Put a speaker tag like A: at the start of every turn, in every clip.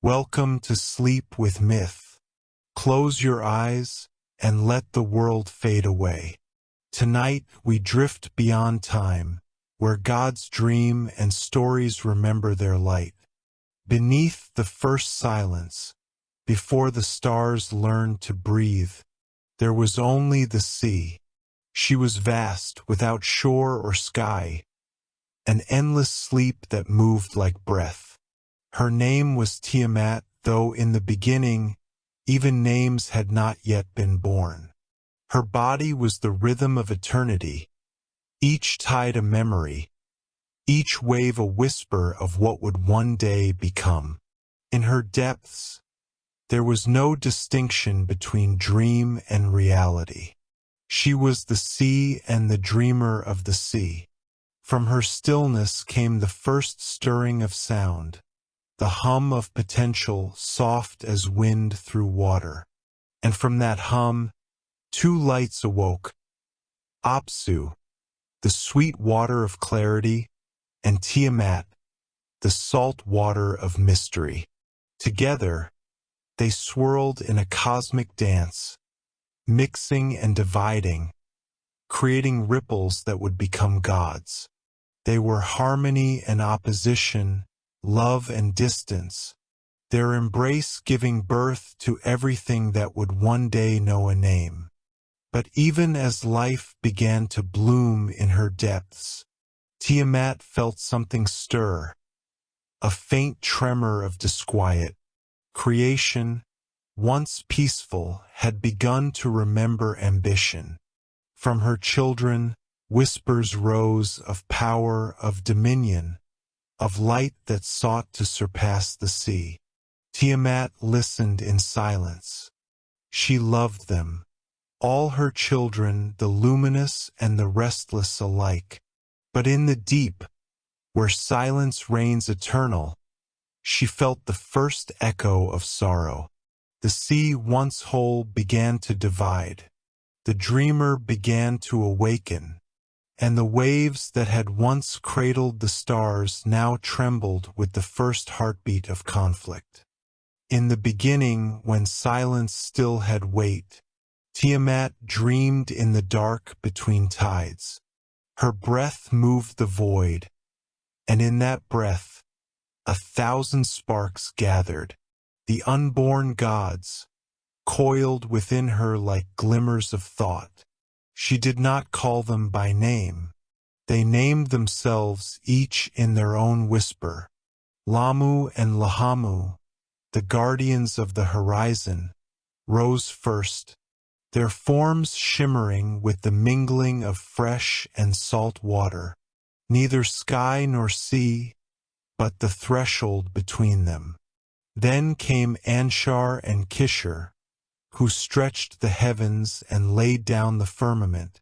A: Welcome to sleep with myth. Close your eyes and let the world fade away. Tonight we drift beyond time, where gods dream and stories remember their light. Beneath the first silence, before the stars learned to breathe, there was only the sea. She was vast, without shore or sky, an endless sleep that moved like breath. Her name was Tiamat, though in the beginning, even names had not yet been born. Her body was the rhythm of eternity, each tide a memory, each wave a whisper of what would one day become. In her depths, there was no distinction between dream and reality. She was the sea and the dreamer of the sea. From her stillness came the first stirring of sound, the hum of potential soft as wind through water. And from that hum, two lights awoke, Apsu, the sweet water of clarity, and Tiamat, the salt water of mystery. Together, they swirled in a cosmic dance, mixing and dividing, creating ripples that would become gods. They were harmony and opposition, love and distance, their embrace giving birth to everything that would one day know a name. But even as life began to bloom in her depths, Tiamat felt something stir, a faint tremor of disquiet. Creation, once peaceful, had begun to remember ambition. From her children, whispers rose of power, of dominion, of light that sought to surpass the sea. Tiamat listened in silence. She loved them, all her children, the luminous and the restless alike. But in the deep, where silence reigns eternal, she felt the first echo of sorrow. The sea, once whole, began to divide. The dreamer began to awaken, and the waves that had once cradled the stars now trembled with the first heartbeat of conflict. In the beginning, when silence still had weight, Tiamat dreamed in the dark between tides. Her breath moved the void, and in that breath, 1,000 sparks gathered, the unborn gods, coiled within her like glimmers of thought. She did not call them by name. They named themselves each in their own whisper. Lamu and Lahamu, the guardians of the horizon, rose first, their forms shimmering with the mingling of fresh and salt water. Neither sky nor sea, but the threshold between them. Then came Anshar and Kishar, who stretched the heavens and laid down the firmament,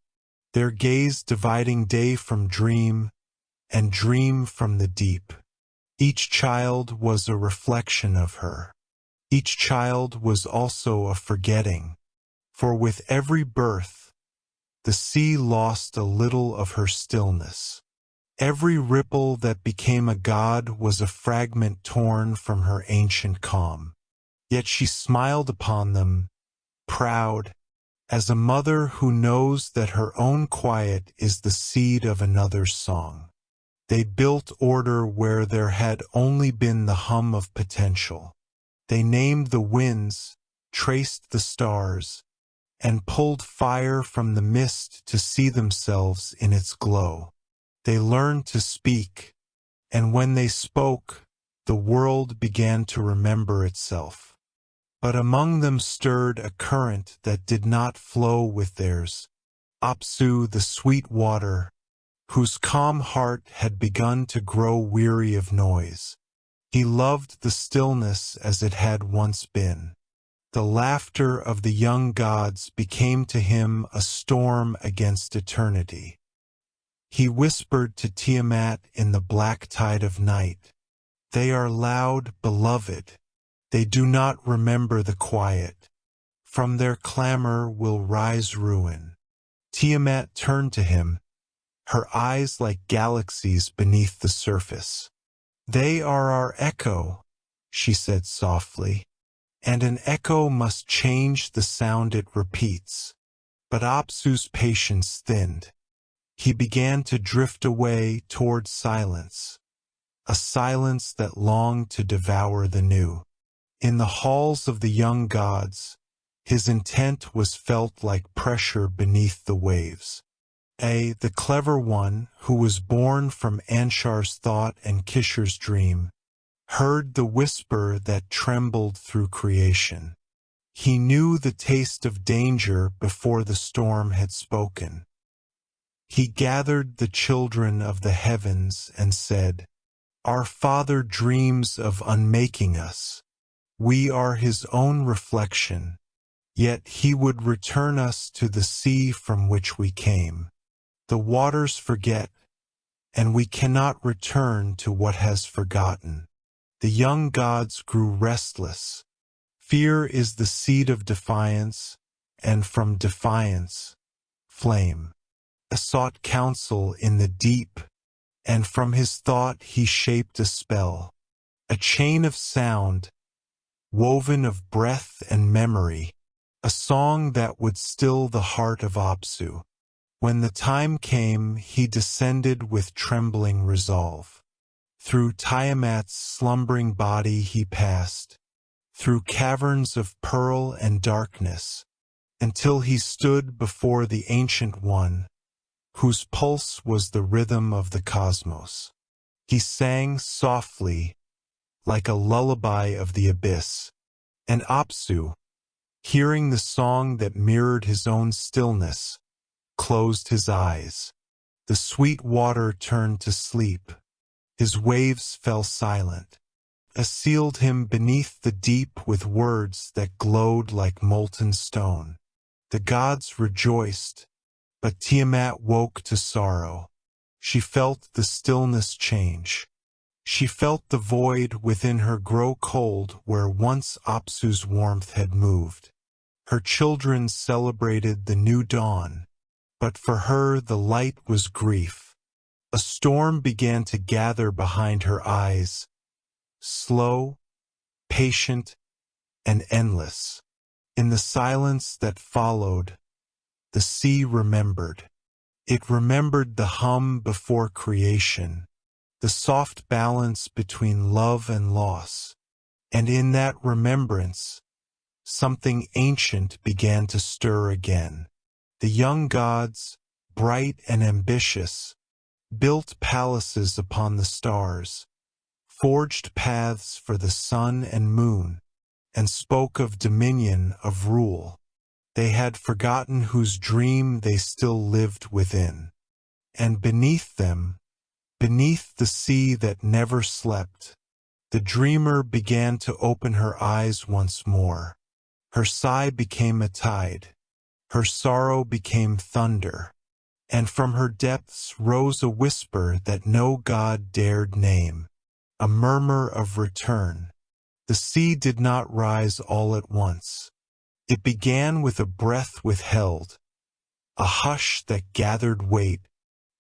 A: their gaze dividing day from dream and dream from the deep. Each child was a reflection of her. Each child was also a forgetting, for with every birth, the sea lost a little of her stillness. Every ripple that became a god was a fragment torn from her ancient calm. Yet she smiled upon them, proud, as a mother who knows that her own quiet is the seed of another's song. They built order where there had only been the hum of potential. They named the winds, traced the stars, and pulled fire from the mist to see themselves in its glow. They learned to speak, and when they spoke, the world began to remember itself. But among them stirred a current that did not flow with theirs, Apsu, the sweet water, whose calm heart had begun to grow weary of noise. He loved the stillness as it had once been. The laughter of the young gods became to him a storm against eternity. He whispered to Tiamat in the black tide of night, "They are loud, beloved. They do not remember the quiet. From their clamor will rise ruin." Tiamat turned to him, her eyes like galaxies beneath the surface. "They are our echo," she said softly, and an echo must change the sound it repeats. But Apsu's patience thinned. He began to drift away toward silence, a silence that longed to devour the new. In the halls of the young gods, his intent was felt like pressure beneath the waves. The clever one, who was born from Anshar's thought and Kishor's dream, heard the whisper that trembled through creation. He knew the taste of danger before the storm had spoken. He gathered the children of the heavens and said, "Our Father dreams of unmaking us. We are his own reflection, yet he would return us to the sea from which we came. The waters forget, and we cannot return to what has forgotten." The young gods grew restless. Fear is the seed of defiance, and from defiance, flame. Sought counsel in the deep, and from his thought he shaped a spell, a chain of sound, woven of breath and memory, a song that would still the heart of Apsu. When the time came, he descended with trembling resolve. Through Tiamat's slumbering body he passed, through caverns of pearl and darkness, until he stood before the Ancient One, whose pulse was the rhythm of the cosmos. He sang softly, like a lullaby of the abyss, and Apsu, hearing the song that mirrored his own stillness, closed his eyes. The sweet water turned to sleep. His waves fell silent. Sealed him beneath the deep with words that glowed like molten stone. The gods rejoiced, but Tiamat woke to sorrow. She felt the stillness change. She felt the void within her grow cold where once Apsu's warmth had moved. Her children celebrated the new dawn, but for her the light was grief. A storm began to gather behind her eyes, slow, patient, and endless. In the silence that followed, the sea remembered. It remembered the hum before creation, the soft balance between love and loss. And in that remembrance, something ancient began to stir again. The young gods, bright and ambitious, built palaces upon the stars, forged paths for the sun and moon, and spoke of dominion, of rule. They had forgotten whose dream they still lived within. And beneath them, beneath the sea that never slept, the dreamer began to open her eyes once more. Her sigh became a tide. Her sorrow became thunder. And from her depths rose a whisper that no god dared name, a murmur of return. The sea did not rise all at once. It began with a breath withheld, a hush that gathered weight,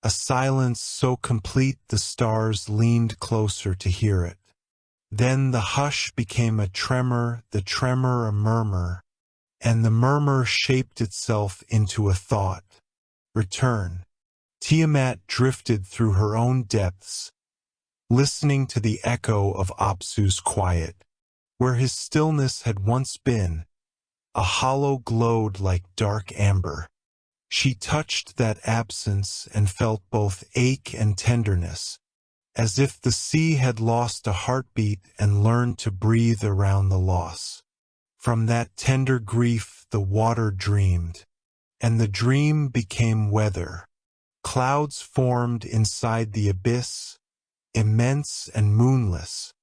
A: a silence so complete the stars leaned closer to hear it. Then the hush became a tremor, the tremor a murmur, and the murmur shaped itself into a thought. Return. Tiamat drifted through her own depths, listening to the echo of Apsu's quiet. Where his stillness had once been, a hollow glowed like dark amber. She touched that absence and felt both ache and tenderness, as if the sea had lost a heartbeat and learned to breathe around the loss. From that tender grief the water dreamed, and the dream became weather. Clouds formed inside the abyss, immense and moonless,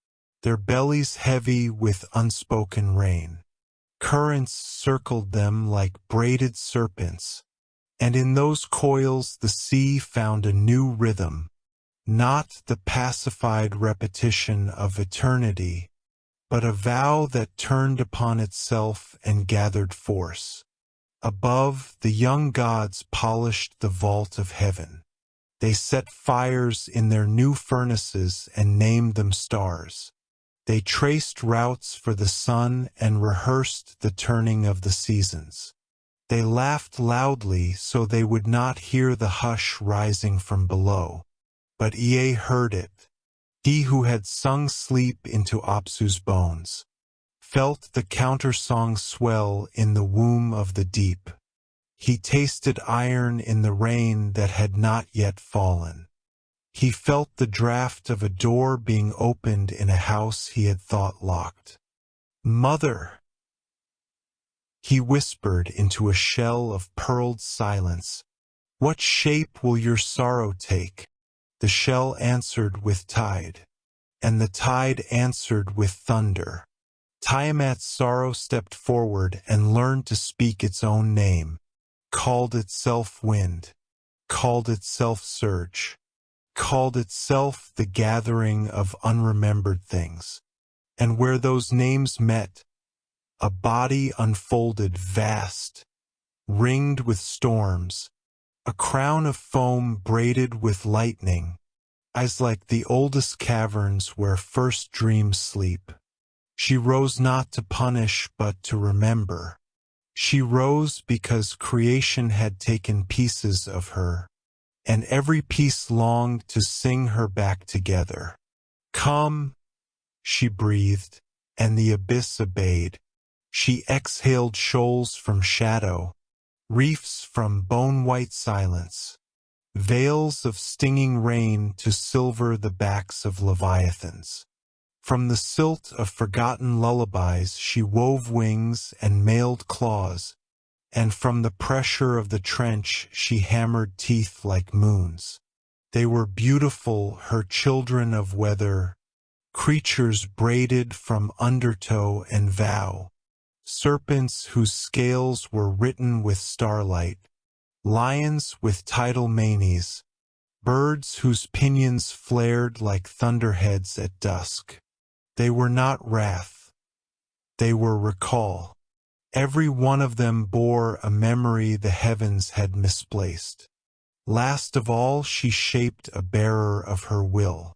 A: their bellies heavy with unspoken rain. Currents circled them like braided serpents, and in those coils the sea found a new rhythm, not the pacified repetition of eternity, but a vow that turned upon itself and gathered force. Above, the young gods polished the vault of heaven. They set fires in their new furnaces and named them stars. They traced routes for the sun and rehearsed the turning of the seasons. They laughed loudly so they would not hear the hush rising from below. But Ea heard it. He who had sung sleep into Apsu's bones felt the countersong swell in the womb of the deep. He tasted iron in the rain that had not yet fallen. He felt the draft of a door being opened in a house he had thought locked. "Mother," he whispered into a shell of pearled silence, "what shape will your sorrow take?" The shell answered with tide, and the tide answered with thunder. Tiamat's sorrow stepped forward and learned to speak its own name, called itself wind, called itself surge, called itself the gathering of unremembered things. And where those names met, a body unfolded vast, ringed with storms, a crown of foam braided with lightning, eyes like the oldest caverns where first dreams sleep. She rose not to punish but to remember. She rose because creation had taken pieces of her, and every piece longed to sing her back together. "Come," she breathed, and the abyss obeyed. She exhaled shoals from shadow, reefs from bone-white silence, veils of stinging rain to silver the backs of leviathans. From the silt of forgotten lullabies she wove wings and mailed claws, and from the pressure of the trench she hammered teeth like moons. They were beautiful, her children of weather, creatures braided from undertow and vow, serpents whose scales were written with starlight, lions with tidal manes, birds whose pinions flared like thunderheads at dusk. They were not wrath. They were recall. Every one of them bore a memory the heavens had misplaced. Last of all she shaped a bearer of her will.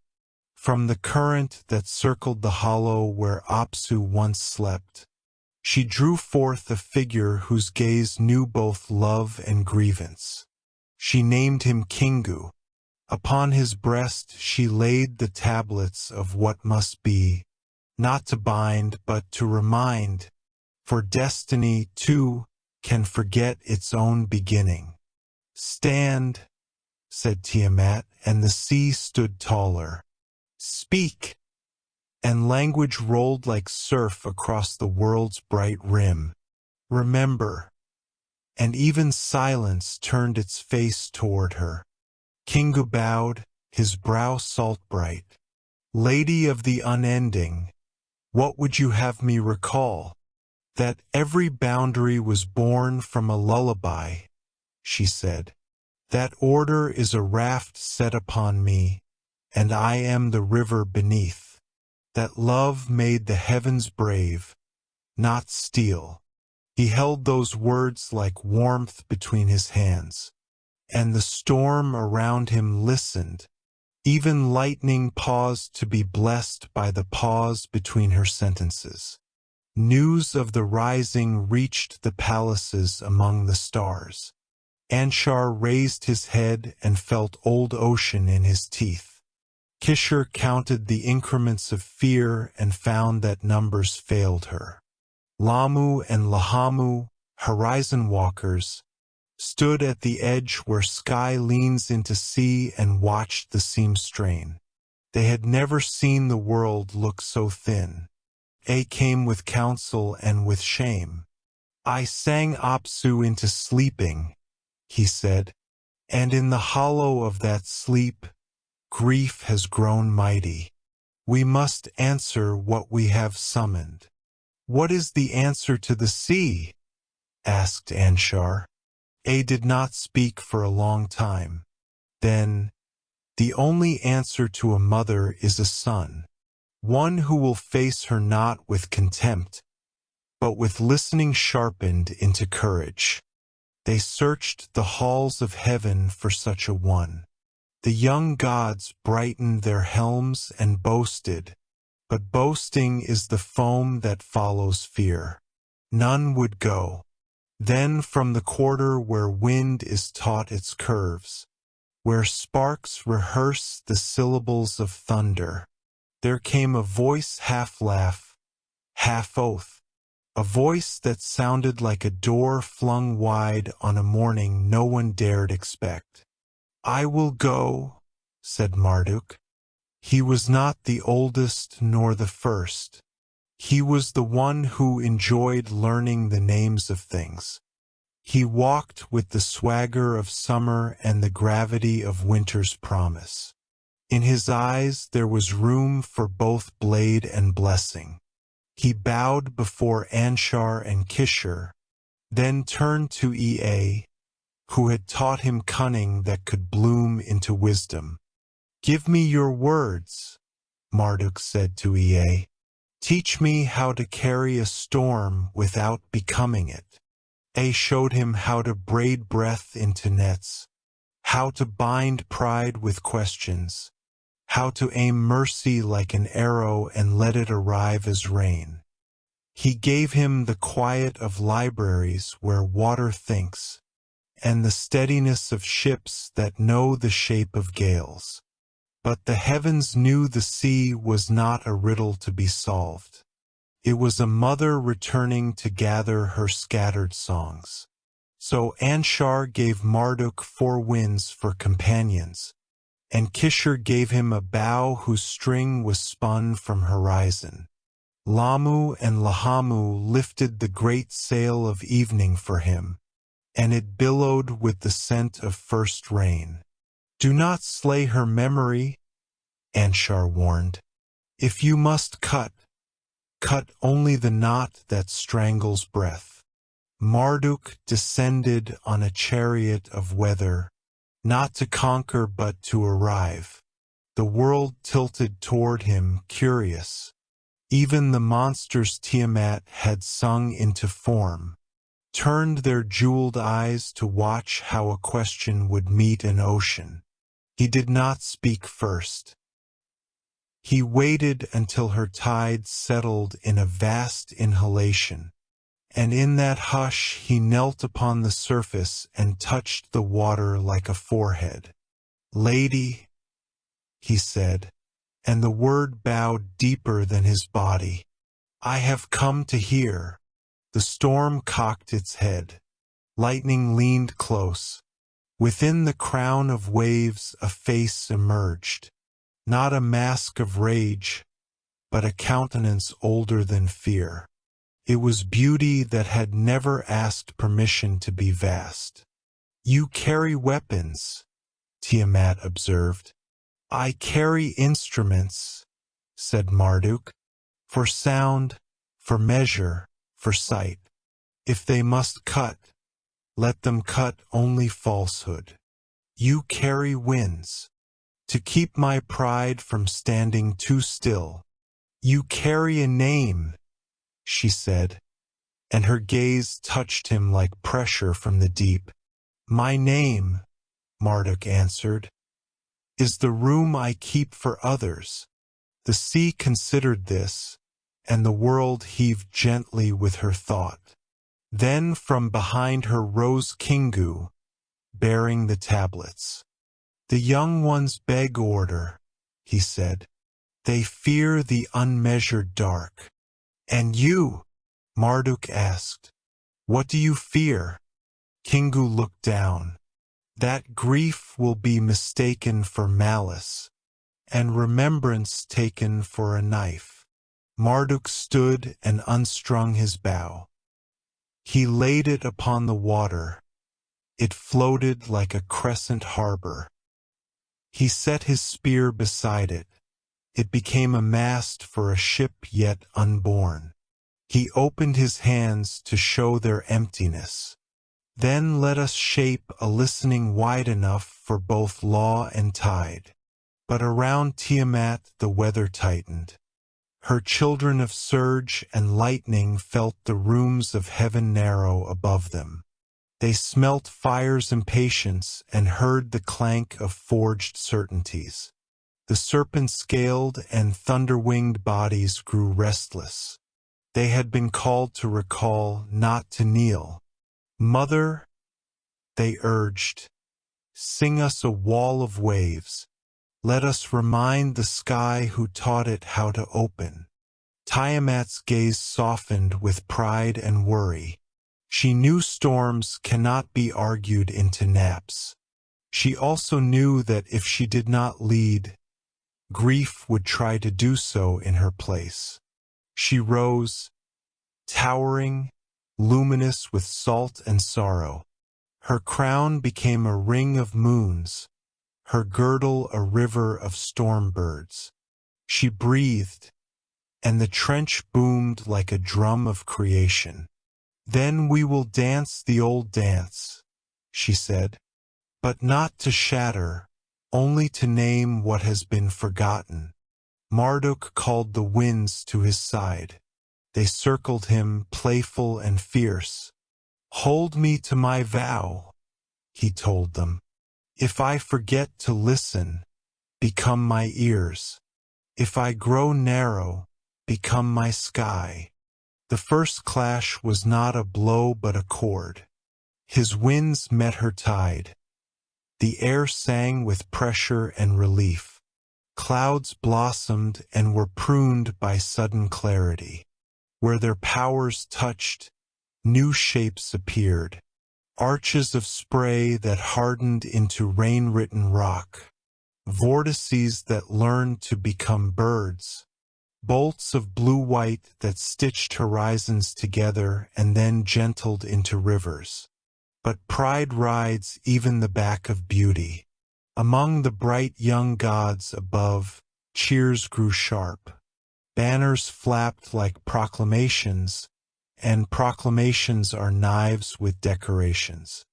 A: From the current that circled the hollow where Apsu once slept, she drew forth a figure whose gaze knew both love and grievance. She named him Kingu. Upon his breast she laid the tablets of what must be, not to bind but to remind, for destiny, too, can forget its own beginning. "Stand," said Tiamat, and the sea stood taller. "Speak," and language rolled like surf across the world's bright rim. "Remember," and even silence turned its face toward her. Kingu bowed, his brow salt-bright. "Lady of the unending, what would you have me recall?" "That every boundary was born from a lullaby," she said. "That order is a raft set upon me, and I am the river beneath. That love made the heavens brave, not steel." He held those words like warmth between his hands, and the storm around him listened. Even lightning paused to be blessed by the pause between her sentences. News of the rising reached the palaces among the stars. Anshar raised his head and felt old ocean in his teeth. Kishar counted the increments of fear and found that numbers failed her. Lamu and Lahamu, horizon walkers, stood at the edge where sky leans into sea and watched the seam strain. They had never seen the world look so thin. A came with counsel and with shame. "I sang Apsu into sleeping," he said, "and in the hollow of that sleep, grief has grown mighty. We must answer what we have summoned." "What is the answer to the sea?" asked Anshar. A did not speak for a long time. Then, "The only answer to a mother is a son. One who will face her not with contempt, but with listening sharpened into courage." They searched the halls of heaven for such a one. The young gods brightened their helms and boasted, but boasting is the foam that follows fear. None would go. Then from the quarter where wind is taught its curves, where sparks rehearse the syllables of thunder, there came a voice half laugh, half oath, a voice that sounded like a door flung wide on a morning no one dared expect. "I will go," said Marduk. He was not the oldest nor the first. He was the one who enjoyed learning the names of things. He walked with the swagger of summer and the gravity of winter's promise. In his eyes there was room for both blade and blessing. He bowed before Anshar and Kishar, then turned to Ea, who had taught him cunning that could bloom into wisdom. "Give me your words," Marduk said to Ea. "Teach me how to carry a storm without becoming it." Ea showed him how to braid breath into nets, how to bind pride with questions, how to aim mercy like an arrow and let it arrive as rain. He gave him the quiet of libraries where water thinks, and the steadiness of ships that know the shape of gales. But the heavens knew the sea was not a riddle to be solved. It was a mother returning to gather her scattered songs. So Anshar gave Marduk 4 winds for companions, and Kishar gave him a bow whose string was spun from horizon. Lamu and Lahamu lifted the great sail of evening for him, and it billowed with the scent of first rain. "Do not slay her memory," Anshar warned. "If you must cut, cut only the knot that strangles breath." Marduk descended on a chariot of weather, not to conquer but to arrive. The world tilted toward him, curious. Even the monsters Tiamat had sung into form, turned their jeweled eyes to watch how a question would meet an ocean. He did not speak first. He waited until her tide settled in a vast inhalation, and in that hush he knelt upon the surface and touched the water like a forehead. "Lady," he said, and the word bowed deeper than his body. "I have come to hear." The storm cocked its head. Lightning leaned close. Within the crown of waves a face emerged, not a mask of rage, but a countenance older than fear. It was beauty that had never asked permission to be vast. "You carry weapons," Tiamat observed. "I carry instruments," said Marduk, "for sound, for measure, for sight. If they must cut, let them cut only falsehood. You carry winds, to keep my pride from standing too still. You carry a name," she said, and her gaze touched him like pressure from the deep. "My name," Marduk answered, "is the room I keep for others." The sea considered this, and the world heaved gently with her thought. Then from behind her rose Kingu, bearing the tablets. "The young ones beg order," he said. "They fear the unmeasured dark." "And you?" Marduk asked. "What do you fear?" Kingu looked down. "That grief will be mistaken for malice, and remembrance taken for a knife." Marduk stood and unstrung his bow. He laid it upon the water. It floated like a crescent harbor. He set his spear beside it. It became a mast for a ship yet unborn. He opened his hands to show their emptiness. "Then let us shape a listening wide enough for both law and tide." But around Tiamat the weather tightened. Her children of surge and lightning felt the rooms of heaven narrow above them. They smelt fire's impatience and heard the clank of forged certainties. The serpent-scaled and thunder-winged bodies grew restless. They had been called to recall, not to kneel. "Mother," they urged, "sing us a wall of waves. Let us remind the sky who taught it how to open." Tiamat's gaze softened with pride and worry. She knew storms cannot be argued into naps. She also knew that if she did not lead, grief would try to do so in her place. She rose, towering, luminous with salt and sorrow. Her crown became a ring of moons, her girdle a river of storm birds. She breathed, and the trench boomed like a drum of creation. "Then we will dance the old dance," she said, "but not to shatter, only to name what has been forgotten." Marduk called the winds to his side. They circled him, playful and fierce. "Hold me to my vow," he told them. "If I forget to listen, become my ears. If I grow narrow, become my sky." The first clash was not a blow but a chord. His winds met her tide. The air sang with pressure and relief. Clouds blossomed and were pruned by sudden clarity. Where their powers touched, new shapes appeared. Arches of spray that hardened into rain-written rock. Vortices that learned to become birds. Bolts of blue-white that stitched horizons together and then gentled into rivers. But pride rides even the back of beauty. Among the bright young gods above, cheers grew sharp. Banners flapped like proclamations, and proclamations are knives with decorations.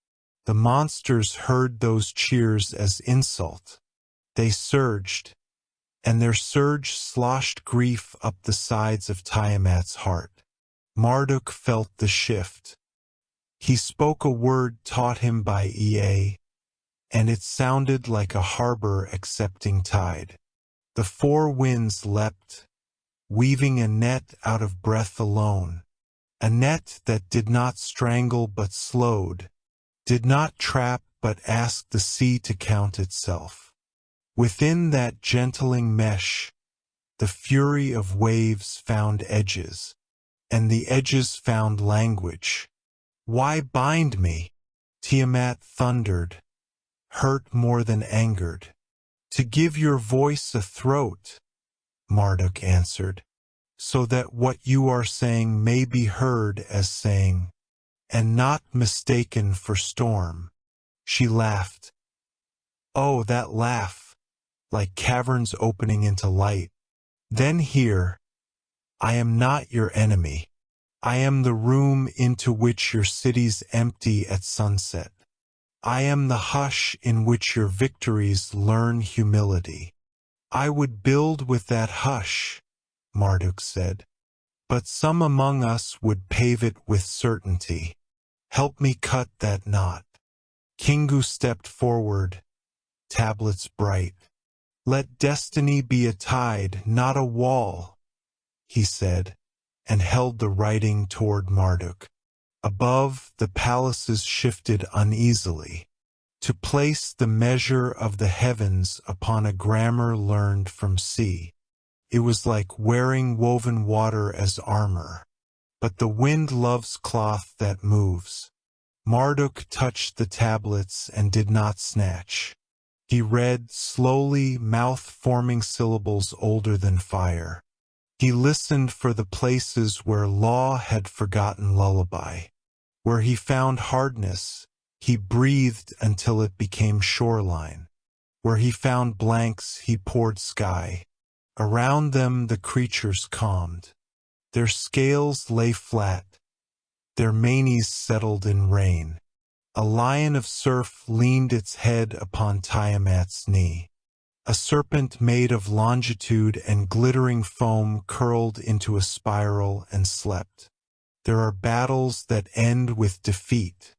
A: The monsters heard those cheers as insult. They surged, and their surge sloshed grief up the sides of Tiamat's heart. Marduk felt the shift. He spoke a word taught him by Ea, and it sounded like a harbor accepting tide. The four winds leapt, weaving a net out of breath alone, a net that did not strangle but slowed, did not trap but asked the sea to count itself. Within that gentling mesh, the fury of waves found edges, and the edges found language. "Why bind me?" Tiamat thundered, hurt more than angered. "To give your voice a throat," Marduk answered, "so that what you are saying may be heard as saying, and not mistaken for storm." She laughed. Oh, that laugh! Like caverns opening into light. "Then hear, I am not your enemy. I am the room into which your cities empty at sunset. I am the hush in which your victories learn humility." "I would build with that hush," Marduk said, "but some among us would pave it with certainty. Help me cut that knot." Kingu stepped forward, tablets bright. "Let destiny be a tide, not a wall," he said, and held the writing toward Marduk. Above, the palaces shifted uneasily. To place the measure of the heavens upon a grammar learned from sea. It was like wearing woven water as armor. But the wind loves cloth that moves. Marduk touched the tablets and did not snatch. He read slowly, mouth-forming syllables older than fire. He listened for the places where law had forgotten lullaby. Where he found hardness, he breathed until it became shoreline. Where he found blanks, he poured sky. Around them the creatures calmed. Their scales lay flat. Their manes settled in rain. A lion of surf leaned its head upon Tiamat's knee. A serpent made of longitude and glittering foam curled into a spiral and slept. There are battles that end with defeat.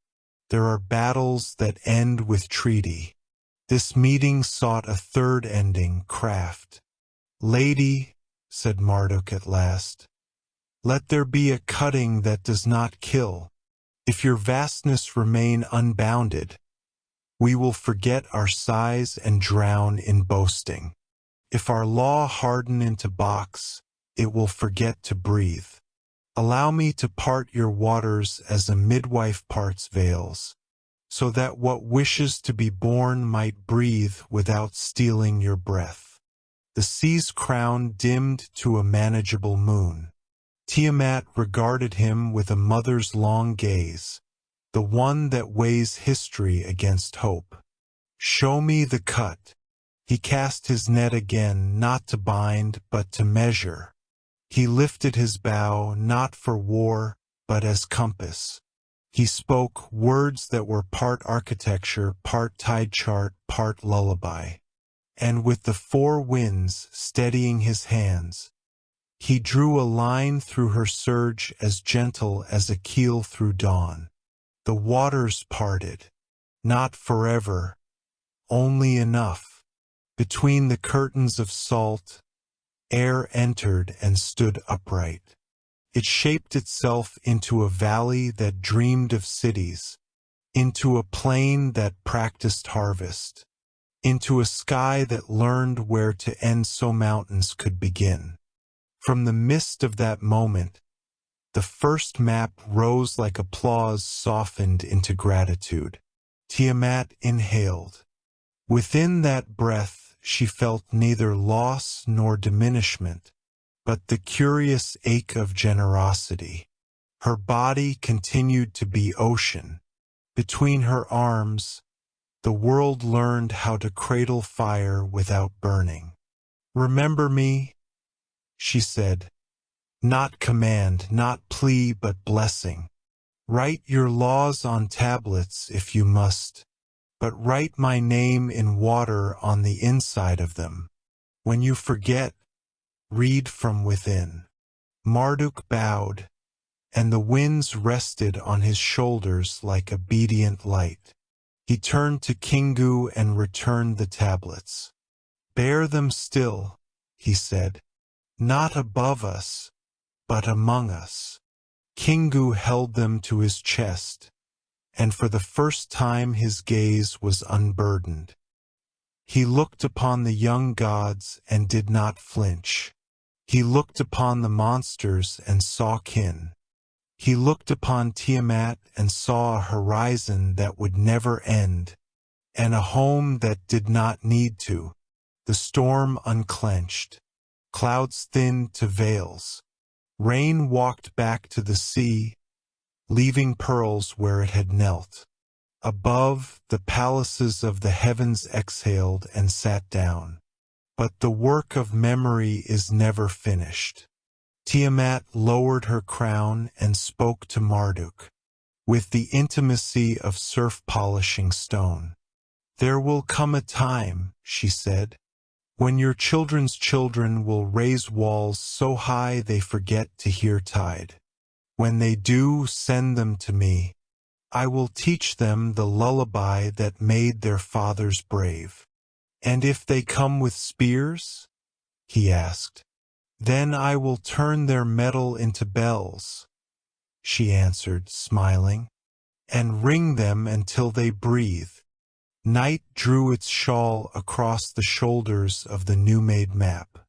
A: There are battles that end with treaty. This meeting sought a third ending, craft. "Lady," said Marduk at last, "let there be a cutting that does not kill. If your vastness remain unbounded, we will forget our size and drown in boasting. If our law harden into box, it will forget to breathe. Allow me to part your waters as a midwife parts veils, so that what wishes to be born might breathe without stealing your breath." The sea's crown dimmed to a manageable moon. Tiamat regarded him with a mother's long gaze, the one that weighs history against hope. "Show me the cut." He cast his net again, not to bind, but to measure. He lifted his bow, not for war, but as compass. He spoke words that were part architecture, part tide chart, part lullaby. And with the four winds steadying his hands, he drew a line through her surge as gentle as a keel through dawn. The waters parted, not forever, only enough. Between the curtains of salt, air entered and stood upright. It shaped itself into a valley that dreamed of cities, into a plain that practiced harvest, into a sky that learned where to end so mountains could begin. From the mist of that moment, the first map rose like applause softened into gratitude. Tiamat inhaled. Within that breath, she felt neither loss nor diminishment, but the curious ache of generosity. Her body continued to be ocean. Between her arms, the world learned how to cradle fire without burning. "Remember me," she said. "Not command, not plea, but blessing. Write your laws on tablets if you must, but write my name in water on the inside of them. When you forget, read from within." Marduk bowed, and the winds rested on his shoulders like obedient light. He turned to Kingu and returned the tablets. "Bear them still," he said, "not above us, but among us." Kingu held them to his chest, and for the first time his gaze was unburdened. He looked upon the young gods and did not flinch. He looked upon the monsters and saw kin. He looked upon Tiamat and saw a horizon that would never end, and a home that did not need to. The storm unclenched. Clouds thinned to veils. Rain walked back to the sea, leaving pearls where it had knelt. Above, the palaces of the heavens exhaled and sat down. But the work of memory is never finished. Tiamat lowered her crown and spoke to Marduk, with the intimacy of surf polishing stone. "There will come a time," she said, "when your children's children will raise walls so high they forget to hear tide. When they do, send them to me. I will teach them the lullaby that made their fathers brave." "And if they come with spears?" he asked. "Then I will turn their metal into bells," she answered, smiling, "and ring them until they breathe." Night drew its shawl across the shoulders of the new-made map.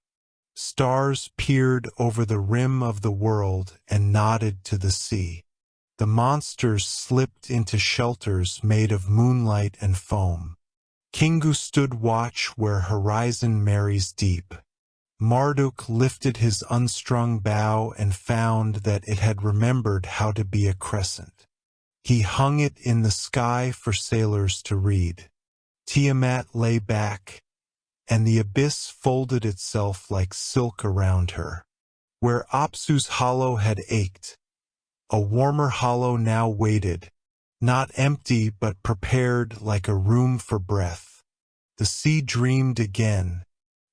A: Stars peered over the rim of the world and nodded to the sea. The monsters slipped into shelters made of moonlight and foam. Kingu stood watch where horizon marries deep. Marduk lifted his unstrung bow and found that it had remembered how to be a crescent. He hung it in the sky for sailors to read. Tiamat lay back, and the abyss folded itself like silk around her. Where Apsu's hollow had ached, a warmer hollow now waited, not empty but prepared like a room for breath. The sea dreamed again,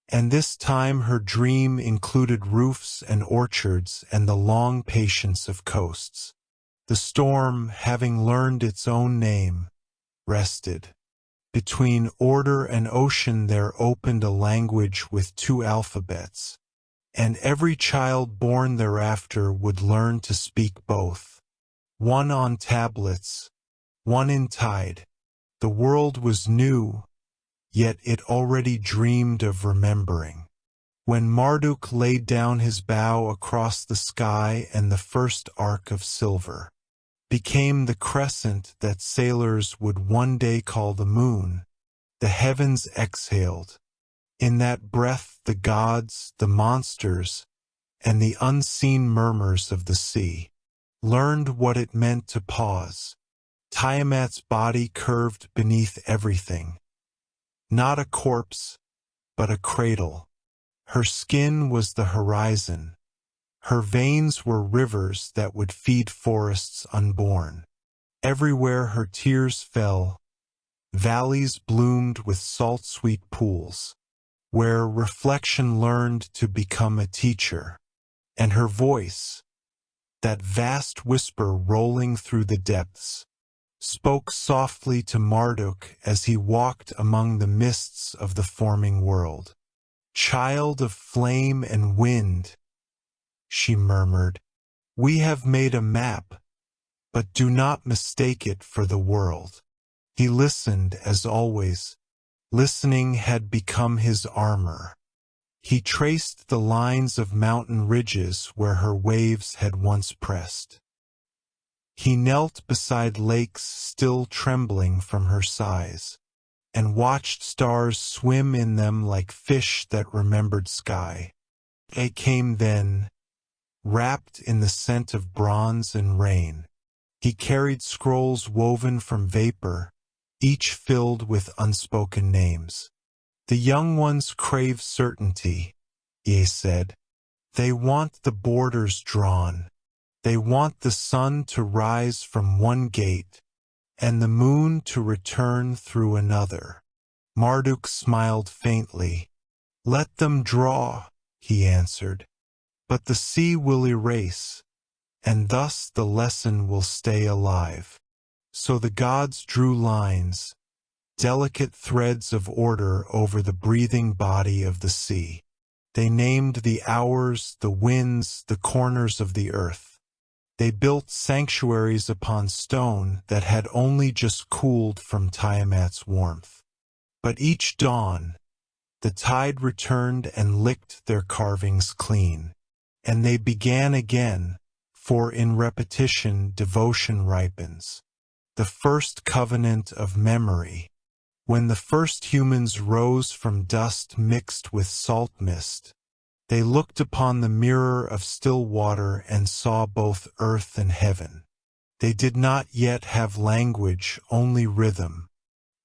A: and this time her dream included roofs and orchards and the long patience of coasts. The storm, having learned its own name, rested. Between order and ocean there opened a language with two alphabets, and every child born thereafter would learn to speak both. One on tablets, one in tide. The world was new, yet it already dreamed of remembering. When Marduk laid down his bow across the sky and the first arc of silver became the crescent that sailors would one day call the moon, the heavens exhaled. In that breath the gods, the monsters, and the unseen murmurs of the sea learned what it meant to pause. Tiamat's body curved beneath everything. Not a corpse, but a cradle. Her skin was the horizon. Her veins were rivers that would feed forests unborn. Everywhere her tears fell, valleys bloomed with salt-sweet pools, where reflection learned to become a teacher. And her voice, that vast whisper rolling through the depths, spoke softly to Marduk as he walked among the mists of the forming world. "Child of flame and wind," she murmured, "we have made a map, but do not mistake it for the world." He listened as always. Listening had become his armor. He traced the lines of mountain ridges where her waves had once pressed. He knelt beside lakes still trembling from her sighs, and watched stars swim in them like fish that remembered sky. They came then, wrapped in the scent of bronze and rain. He carried scrolls woven from vapor, each filled with unspoken names. "The young ones crave certainty," Ye said. "They want the borders drawn. They want the sun to rise from one gate, and the moon to return through another." Marduk smiled faintly. "Let them draw," he answered. "But the sea will erase, and thus the lesson will stay alive." So the gods drew lines, delicate threads of order over the breathing body of the sea. They named the hours, the winds, the corners of the earth. They built sanctuaries upon stone that had only just cooled from Tiamat's warmth. But each dawn, the tide returned and licked their carvings clean. And they began again, for in repetition devotion ripens. The first covenant of memory. When the first humans rose from dust mixed with salt mist, they looked upon the mirror of still water and saw both earth and heaven. They did not yet have language, only rhythm.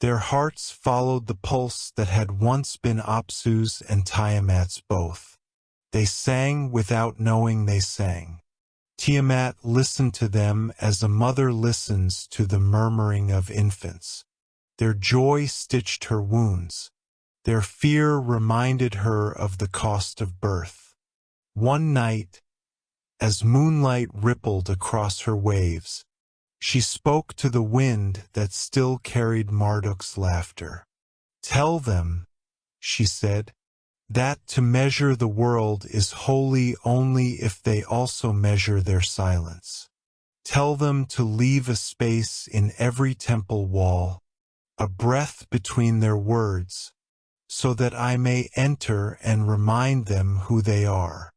A: Their hearts followed the pulse that had once been Apsu's and Tiamat's both. They sang without knowing they sang. Tiamat listened to them as a mother listens to the murmuring of infants. Their joy stitched her wounds. Their fear reminded her of the cost of birth. One night, as moonlight rippled across her waves, she spoke to the wind that still carried Marduk's laughter. "Tell them," she said, "that to measure the world is holy only if they also measure their silence. Tell them to leave a space in every temple wall, a breath between their words, so that I may enter and remind them who they are."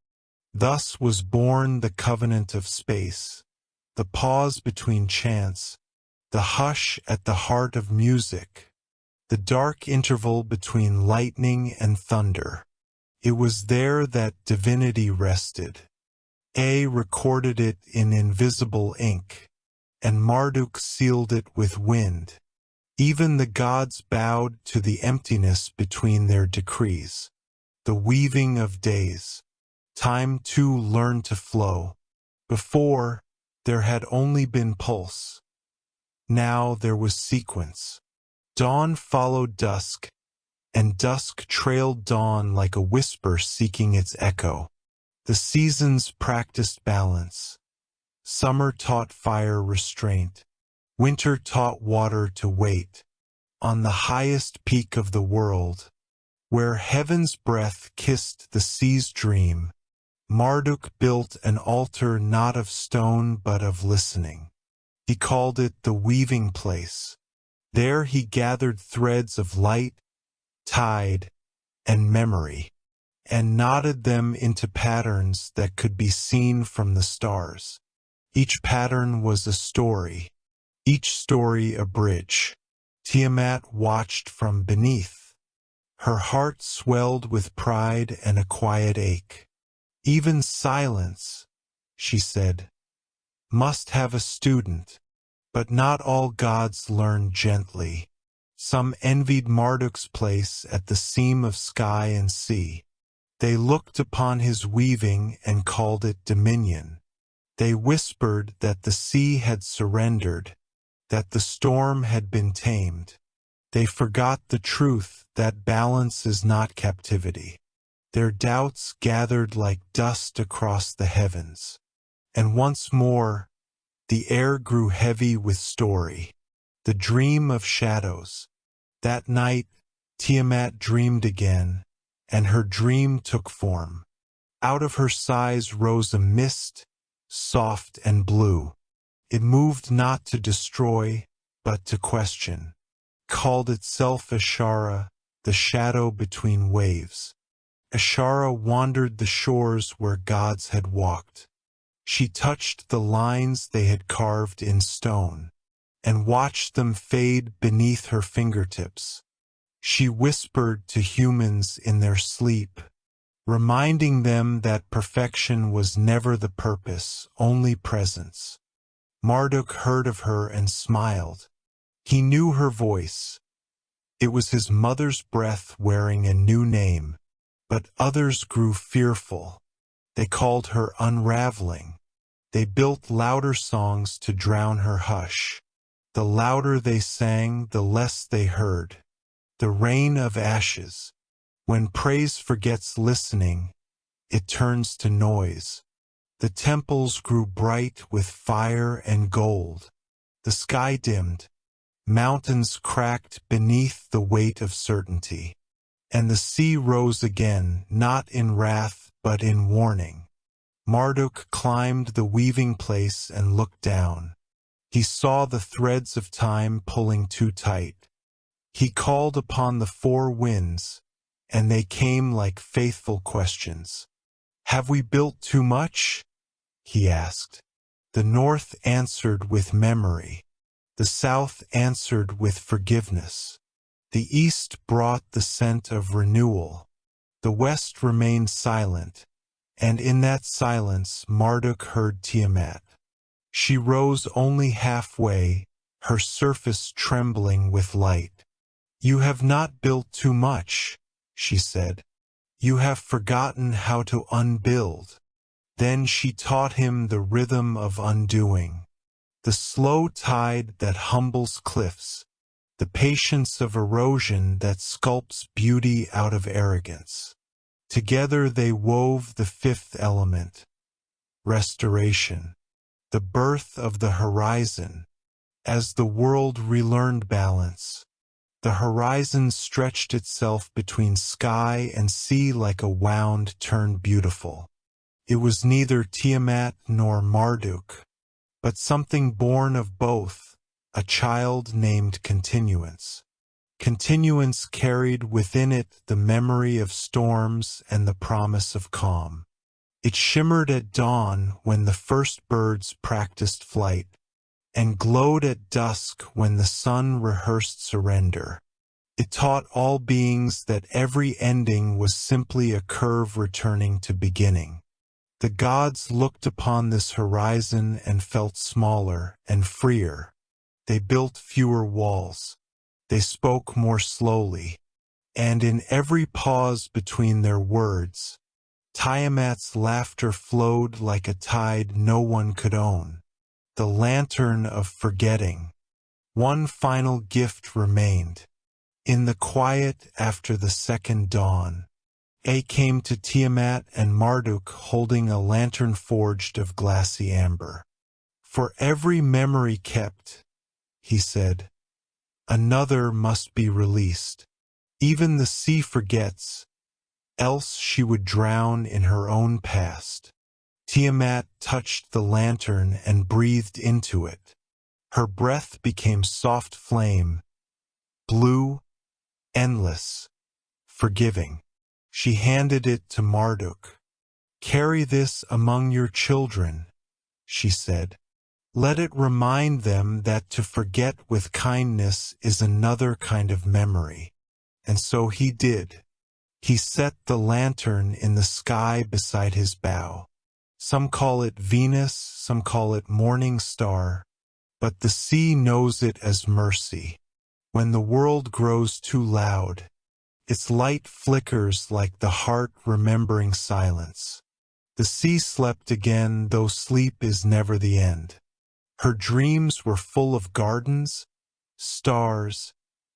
A: Thus was born the covenant of space, the pause between chants, the hush at the heart of music, the dark interval between lightning and thunder. It was there that divinity rested. A recorded it in invisible ink, and Marduk sealed it with wind. Even the gods bowed to the emptiness between their decrees. The weaving of days. Time too learned to flow. Before, there had only been pulse. Now there was sequence. Dawn followed dusk, and dusk trailed dawn like a whisper seeking its echo. The seasons practiced balance. Summer taught fire restraint. Winter taught water to wait. on the highest peak of the world, where heaven's breath kissed the sea's dream, Marduk built an altar not of stone but of listening. He called it the weaving place. There he gathered threads of light, tide, and memory, and knotted them into patterns that could be seen from the stars. Each pattern was a story, each story a bridge. Tiamat watched from beneath. Her heart swelled with pride and a quiet ache. Even silence, she said, must have a student, but not all gods learn gently. Some envied Marduk's place at the seam of sky and sea. They looked upon his weaving and called it dominion. They whispered that the sea had surrendered, that the storm had been tamed. They forgot the truth that balance is not captivity. Their doubts gathered like dust across the heavens. And once more, the air grew heavy with story, the dream of shadows. That night, Tiamat dreamed again, and her dream took form. Out of her sighs rose a mist, soft and blue. It moved not to destroy, but to question. Called itself Ashara, the shadow between waves. Ashara wandered the shores where gods had walked. She touched the lines they had carved in stone, and watched them fade beneath her fingertips. She whispered to humans in their sleep, reminding them that perfection was never the purpose, only presence. Marduk heard of her and smiled. He knew her voice. It was his mother's breath wearing a new name, but others grew fearful. They called her unraveling. They built louder songs to drown her hush. The louder they sang, the less they heard. The rain of ashes. When praise forgets listening, it turns to noise. The temples grew bright with fire and gold. The sky dimmed. Mountains cracked beneath the weight of certainty. And the sea rose again, not in wrath, but in warning. Marduk climbed the weaving place and looked down. He saw the threads of time pulling too tight. He called upon the four winds, and they came like faithful questions. "Have we built too much?" he asked. The north answered with memory. The south answered with forgiveness. The east brought the scent of renewal. The west remained silent, and in that silence Marduk heard Tiamat. She rose only halfway, her surface trembling with light. "You have not built too much," she said. "You have forgotten how to unbuild." Then she taught him the rhythm of undoing, the slow tide that humbles cliffs, the patience of erosion that sculpts beauty out of arrogance. Together they wove the fifth element, restoration, the birth of the horizon. As the world relearned balance, the horizon stretched itself between sky and sea like a wound turned beautiful. It was neither Tiamat nor Marduk, but something born of both, a child named Continuance. Continuance carried within it the memory of storms and the promise of calm. It shimmered at dawn when the first birds practiced flight, and glowed at dusk when the sun rehearsed surrender. It taught all beings that every ending was simply a curve returning to beginning. The gods looked upon this horizon and felt smaller and freer. They built fewer walls. They spoke more slowly. And in every pause between their words, Tiamat's laughter flowed like a tide no one could own. The lantern of forgetting. One final gift remained. In the quiet after the second dawn, came to Tiamat and Marduk holding a lantern forged of glassy amber. "For every memory kept," he said, Another must be released. Even the sea forgets, else she would drown in her own past. Tiamat touched the lantern and breathed into it. Her breath became soft flame, blue, endless, forgiving. She handed it to Marduk. "Carry this among your children," she said. "Let it remind them that to forget with kindness is another kind of memory." And so he did. He set the lantern in the sky beside his bow. Some call it Venus, some call it morning star, but the sea knows it as mercy. When the world grows too loud, its light flickers like the heart remembering silence. The sea slept again, though sleep is never the end. Her dreams were full of gardens, stars,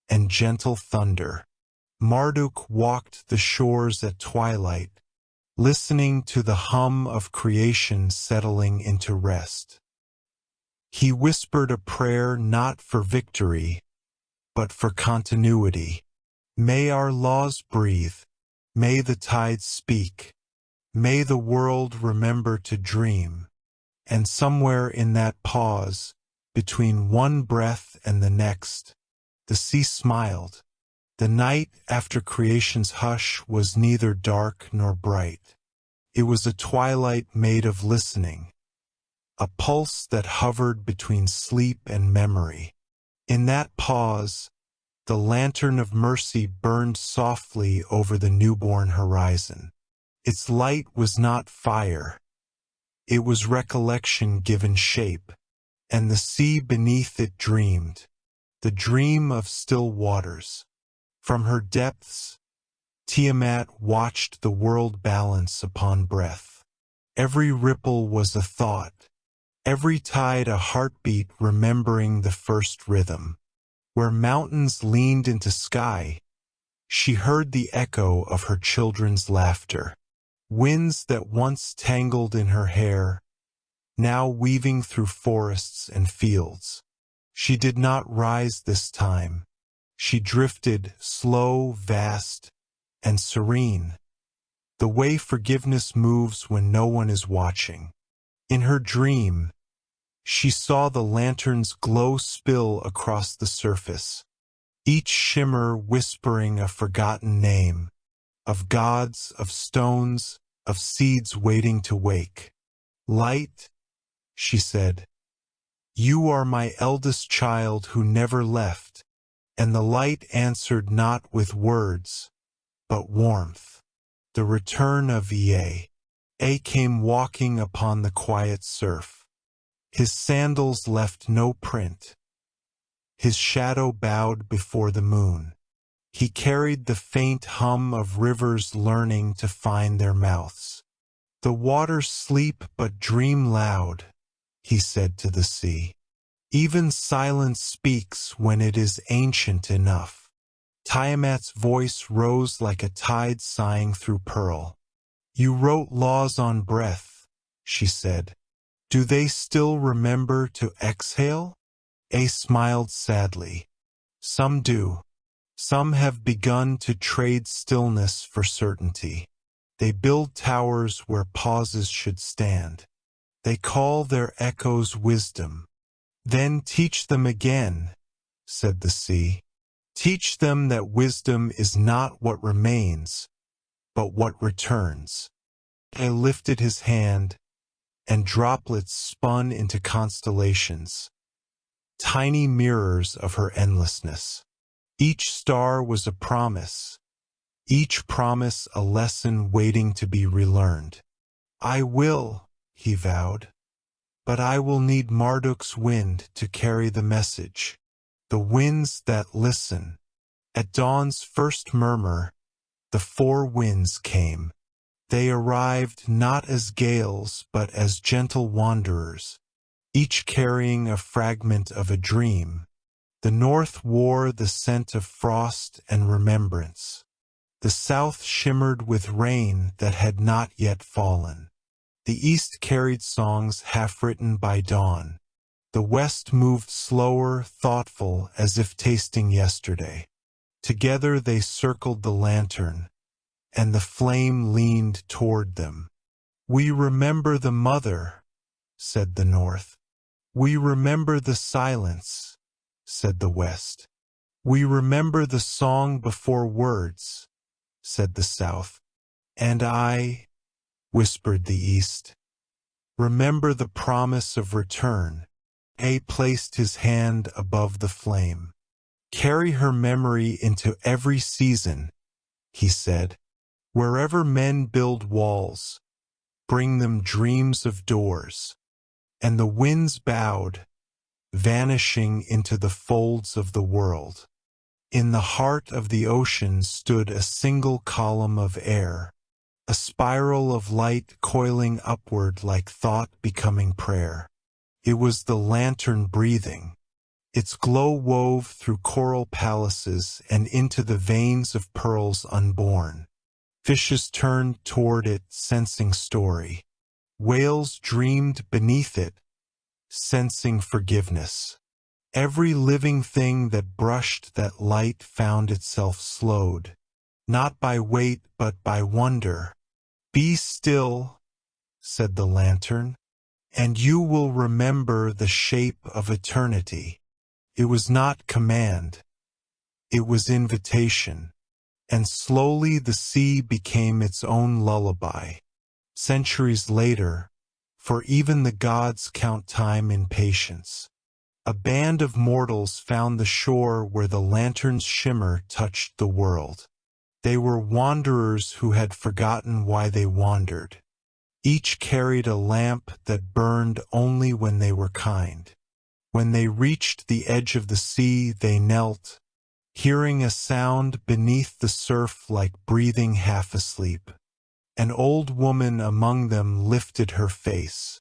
A: and gentle thunder. Marduk walked the shores at twilight, listening to the hum of creation settling into rest. He whispered a prayer not for victory, but for continuity. May our laws breathe. May the tides speak. May the world remember to dream. And somewhere in that pause, between one breath and the next, the sea smiled. The night after creation's hush was neither dark nor bright. It was a twilight made of listening, a pulse that hovered between sleep and memory. In that pause, the lantern of mercy burned softly over the newborn horizon. Its light was not fire. It was recollection given shape, and the sea beneath it dreamed, the dream of still waters. From her depths, Tiamat watched the world balance upon breath. Every ripple was a thought, every tide a heartbeat remembering the first rhythm. Where mountains leaned into sky, she heard the echo of her children's laughter. Winds that once tangled in her hair, now weaving through forests and fields. She did not rise this time. She drifted, slow, vast, and serene, the way forgiveness moves when no one is watching. In her dream, she saw the lantern's glow spill across the surface, each shimmer whispering a forgotten name, of gods, of stones, of seeds waiting to wake. "Light," she said, "you are my eldest child who never left." And the light answered not with words, but warmth. The return of Ea. Ea came walking upon the quiet surf. His sandals left no print. His shadow bowed before the moon. He carried the faint hum of rivers learning to find their mouths. "The waters sleep but dream loud," he said to the sea. "Even silence speaks when it is ancient enough." Tiamat's voice rose like a tide sighing through pearl. "You wrote laws on breath," she said. "Do they still remember to exhale?" Ea smiled sadly. "Some do. Some have begun to trade stillness for certainty. They build towers where pauses should stand. They call their echoes wisdom. Then teach them again," said the sea. "Teach them that wisdom is not what remains, but what returns." He lifted his hand, and droplets spun into constellations, tiny mirrors of her endlessness. Each star was a promise, each promise a lesson waiting to be relearned. "I will," he vowed. "But I will need Marduk's wind to carry the message, the winds that listen." At dawn's first murmur, the four winds came. They arrived not as gales but as gentle wanderers, each carrying a fragment of a dream. The north wore the scent of frost and remembrance. The south shimmered with rain that had not yet fallen. The east carried songs half written by dawn. The west moved slower, thoughtful, as if tasting yesterday. Together they circled the lantern, and the flame leaned toward them. "We remember the mother," said the north. "We remember the silence," said the west. "We remember the song before words," said the south. "And I," whispered the east, "remember the promise of return." A placed his hand above the flame. "Carry her memory into every season," he said. "Wherever men build walls, bring them dreams of doors." And the winds bowed, vanishing into the folds of the world. In the heart of the ocean stood a single column of air, a spiral of light coiling upward like thought becoming prayer. It was the lantern breathing. Its glow wove through coral palaces and into the veins of pearls unborn. Fishes turned toward it, sensing story. Whales dreamed beneath it, sensing forgiveness. Every living thing that brushed that light found itself slowed, not by weight but by wonder. "Be still," said the lantern, "and you will remember the shape of eternity." It was not command, it was invitation. And slowly the sea became its own lullaby. Centuries later, for even the gods count time in patience, a band of mortals found the shore where the lantern's shimmer touched the world. They were wanderers who had forgotten why they wandered. Each carried a lamp that burned only when they were kind. When they reached the edge of the sea, they knelt, hearing a sound beneath the surf like breathing half asleep. An old woman among them lifted her face.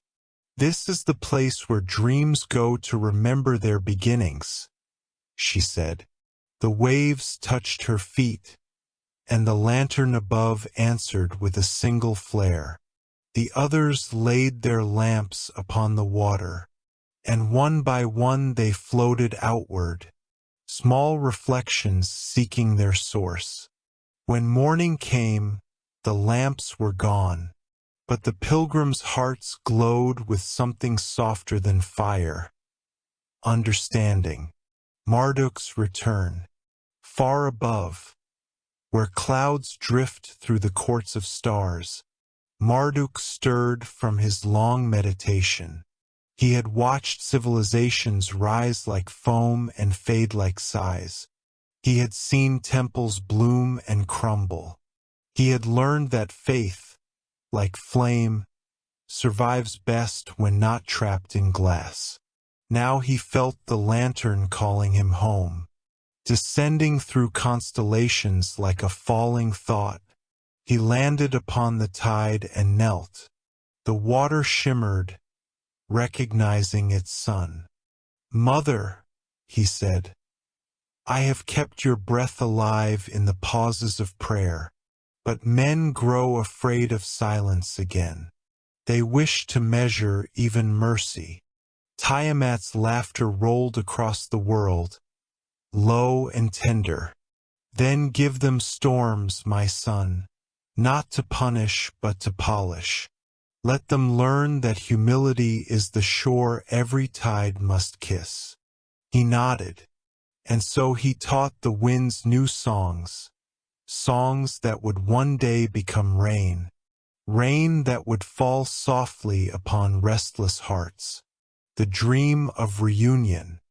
A: "This is the place where dreams go to remember their beginnings," she said. The waves touched her feet, and the lantern above answered with a single flare. The others laid their lamps upon the water, and one by one they floated outward, small reflections seeking their source. When morning came, the lamps were gone, but the pilgrims' hearts glowed with something softer than fire. Understanding. Marduk's return. Far above, where clouds drift through the courts of stars, Marduk stirred from his long meditation. He had watched civilizations rise like foam and fade like sighs. He had seen temples bloom and crumble. He had learned that faith, like flame, survives best when not trapped in glass. Now he felt the lantern calling him home, descending through constellations like a falling thought. He landed upon the tide and knelt. The water shimmered, recognizing its son. "Mother," he said, "I have kept your breath alive in the pauses of prayer." But men grow afraid of silence again. They wish to measure even mercy. Tiamat's laughter rolled across the world, low and tender. "Then give them storms, my son, not to punish but to polish. Let them learn that humility is the shore every tide must kiss." He nodded, and so he taught the winds new songs, songs that would one day become rain, rain that would fall softly upon restless hearts. The dream of reunion.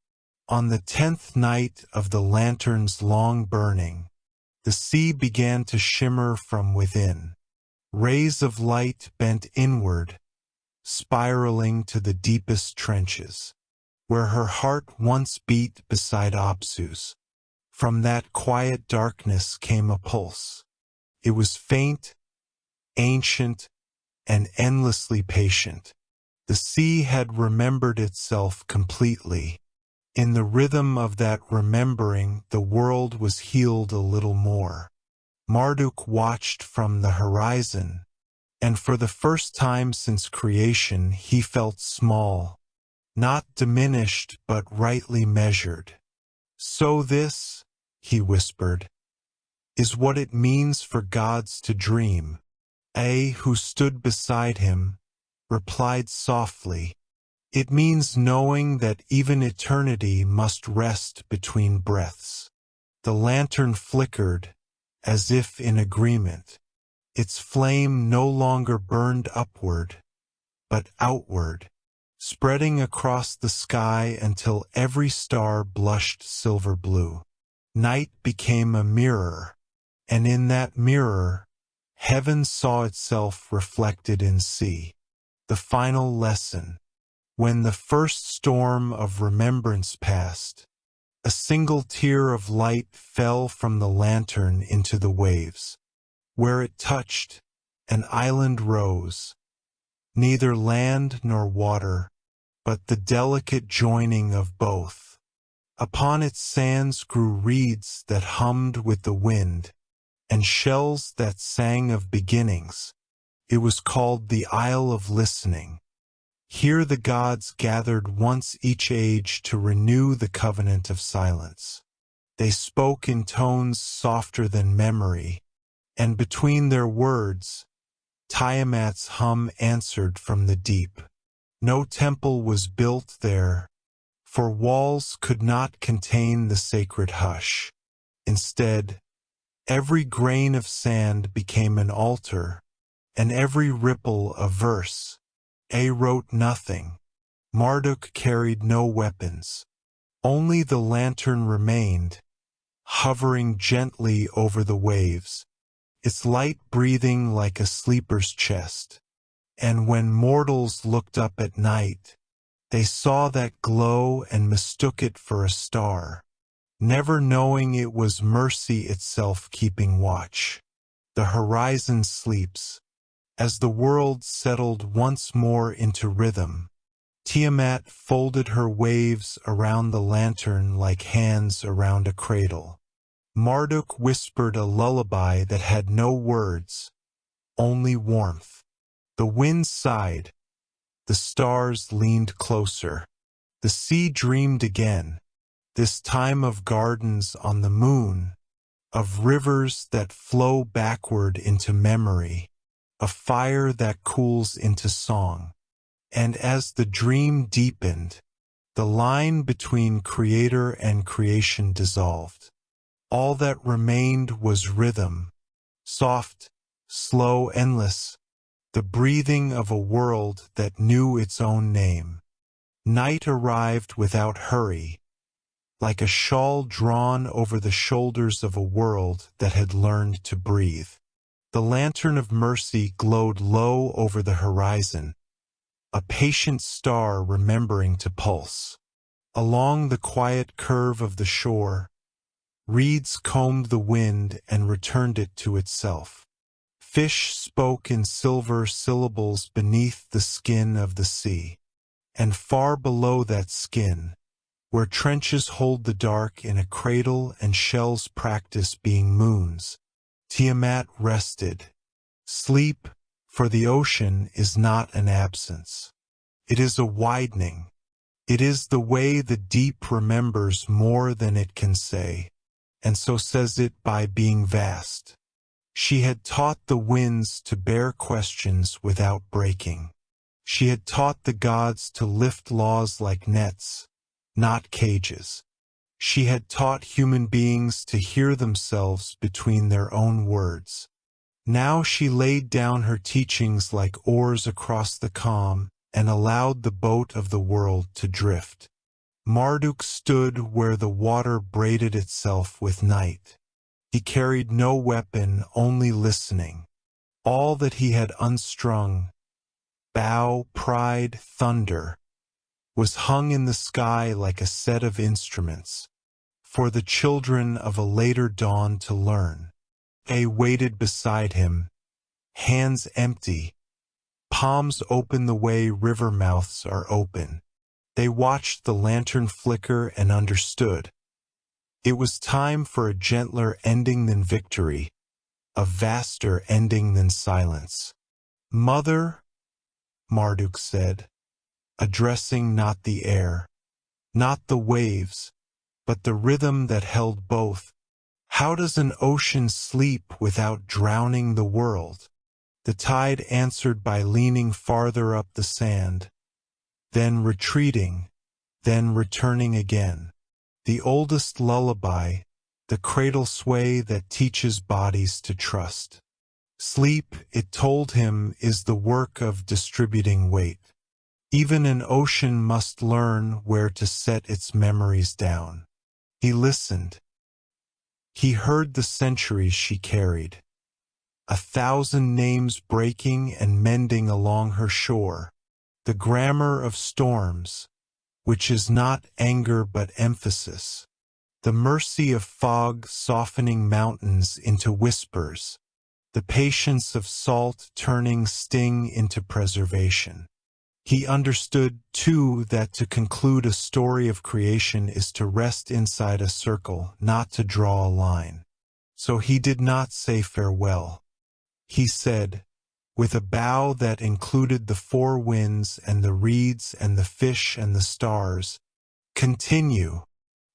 A: On the 10th night of the lantern's long burning, the sea began to shimmer from within. Rays of light bent inward, spiraling to the deepest trenches, where her heart once beat beside Apsu's. From that quiet darkness came a pulse. It was faint, ancient, and endlessly patient. The sea had remembered itself completely. In the rhythm of that remembering, the world was healed a little more. Marduk watched from the horizon, and for the first time since creation he felt small, not diminished but rightly measured. So this, he whispered, is what it means for gods to dream. A, who stood beside him, replied softly, it means knowing that even eternity must rest between breaths. The lantern flickered, as if in agreement. Its flame no longer burned upward, but outward, spreading across the sky until every star blushed silver blue. Night became a mirror, and in that mirror, heaven saw itself reflected in sea. The final lesson. When the first storm of remembrance passed, a single tear of light fell from the lantern into the waves. Where it touched, an island rose, neither land nor water, but the delicate joining of both. Upon its sands grew reeds that hummed with the wind, and shells that sang of beginnings. It was called the Isle of Listening. Here the gods gathered once each age to renew the covenant of silence. They spoke in tones softer than memory, and between their words, Tiamat's hum answered from the deep. No temple was built there, for walls could not contain the sacred hush. Instead, every grain of sand became an altar, and every ripple a verse. A wrote nothing. Marduk carried no weapons. Only the lantern remained, hovering gently over the waves, its light breathing like a sleeper's chest. And when mortals looked up at night, they saw that glow and mistook it for a star, never knowing it was mercy itself keeping watch. The horizon sleeps. As the world settled once more into rhythm, Tiamat folded her waves around the lantern like hands around a cradle. Marduk whispered a lullaby that had no words, only warmth. The wind sighed. The stars leaned closer. The sea dreamed again, this time of gardens on the moon, of rivers that flow backward into memory, a fire that cools into song. And as the dream deepened, the line between creator and creation dissolved. All that remained was rhythm, soft, slow, endless, the breathing of a world that knew its own name. Night arrived without hurry, like a shawl drawn over the shoulders of a world that had learned to breathe. The lantern of mercy glowed low over the horizon, a patient star remembering to pulse. Along the quiet curve of the shore, reeds combed the wind and returned it to itself. Fish spoke in silver syllables beneath the skin of the sea. And far below that skin, where trenches hold the dark in a cradle and shells practice being moons, Tiamat rested. Sleep, for the ocean, is not an absence. It is a widening. It is the way the deep remembers more than it can say, and so says it by being vast. She had taught the winds to bear questions without breaking. She had taught the gods to lift laws like nets, not cages. She had taught human beings to hear themselves between their own words. Now she laid down her teachings like oars across the calm and allowed the boat of the world to drift. Marduk stood where the water braided itself with night. He carried no weapon, only listening. All that he had unstrung, bow, pride, thunder, was hung in the sky like a set of instruments, for the children of a later dawn to learn. A waited beside him, hands empty, palms open the way river mouths are open. They watched the lantern flicker and understood. It was time for a gentler ending than victory, a vaster ending than silence. Mother, Marduk said, addressing not the air, not the waves, but the rhythm that held both. How does an ocean sleep without drowning the world? The tide answered by leaning farther up the sand, then retreating, then returning again. The oldest lullaby, the cradle sway that teaches bodies to trust. Sleep, it told him, is the work of distributing weight. Even an ocean must learn where to set its memories down. He listened. He heard the centuries she carried, 1,000 names breaking and mending along her shore. The grammar of storms, which is not anger but emphasis. The mercy of fog softening mountains into whispers. The patience of salt turning sting into preservation. He understood, too, that to conclude a story of creation is to rest inside a circle, not to draw a line. So he did not say farewell. He said, with a bow that included the four winds and the reeds and the fish and the stars, "Continue."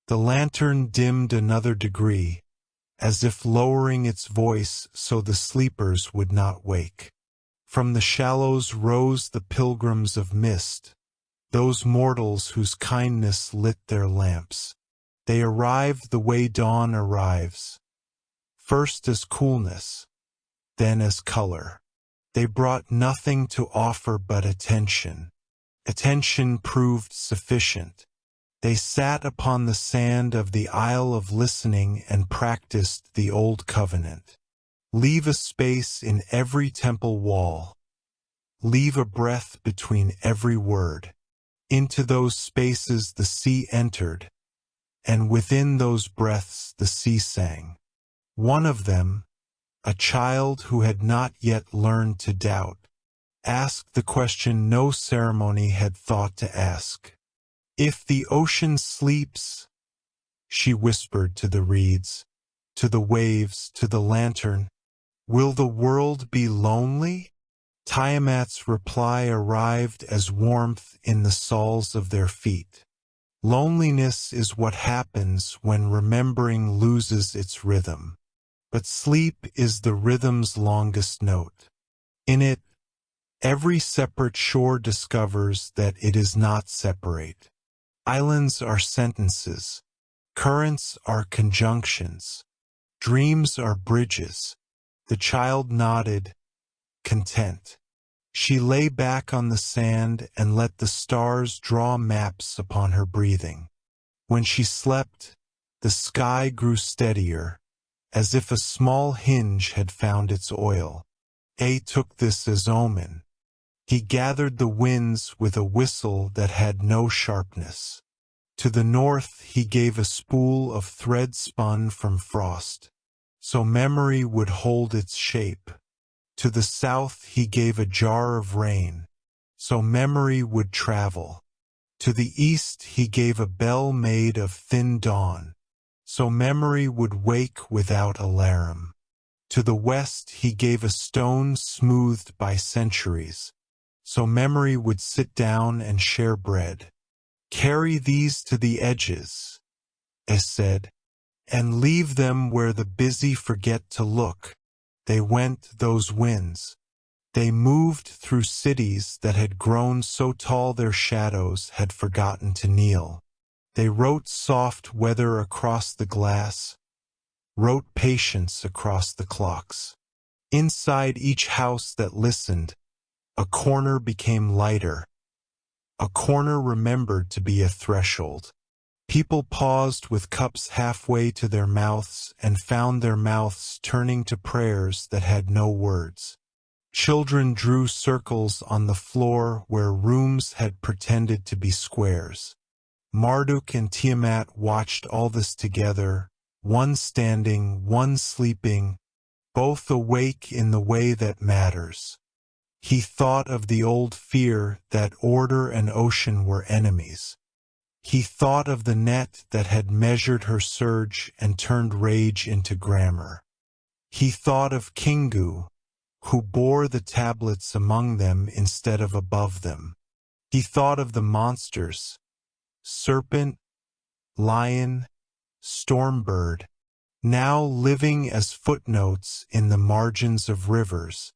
A: The lantern dimmed another degree, as if lowering its voice so the sleepers would not wake. From the shallows rose the pilgrims of mist, those mortals whose kindness lit their lamps. They arrived the way dawn arrives, first as coolness, then as color. They brought nothing to offer but attention. Attention proved sufficient. They sat upon the sand of the Isle of Listening and practiced the Old Covenant. Leave a space in every temple wall. Leave a breath between every word. Into those spaces the sea entered, and within those breaths the sea sang. One of them, a child who had not yet learned to doubt, asked the question no ceremony had thought to ask. "If the ocean sleeps," she whispered to the reeds, to the waves, to the lantern, "will the world be lonely?" Tiamat's reply arrived as warmth in the soles of their feet. Loneliness is what happens when remembering loses its rhythm. But sleep is the rhythm's longest note. In it, every separate shore discovers that it is not separate. Islands are sentences. Currents are conjunctions. Dreams are bridges. The child nodded, content. She lay back on the sand and let the stars draw maps upon her breathing. When she slept, the sky grew steadier, as if a small hinge had found its oil. A took this as omen. He gathered the winds with a whistle that had no sharpness. To the north he gave a spool of thread spun from frost, so memory would hold its shape. To the south he gave a jar of rain, so memory would travel. To the east he gave a bell made of thin dawn, so memory would wake without alarum. To the west he gave a stone smoothed by centuries, so memory would sit down and share bread. "Carry these to the edges," Es said, "and leave them where the busy forget to look." They went, those winds. They moved through cities that had grown so tall their shadows had forgotten to kneel. They wrote soft weather across the glass, wrote patience across the clocks. Inside each house that listened, a corner became lighter. A corner remembered to be a threshold. People paused with cups halfway to their mouths and found their mouths turning to prayers that had no words. Children drew circles on the floor where rooms had pretended to be squares. Marduk and Tiamat watched all this together, one standing, one sleeping, both awake in the way that matters. He thought of the old fear that order and ocean were enemies. He thought of the net that had measured her surge and turned rage into grammar. He thought of Kingu, who bore the tablets among them instead of above them. He thought of the monsters: serpent, lion, stormbird, now living as footnotes in the margins of rivers,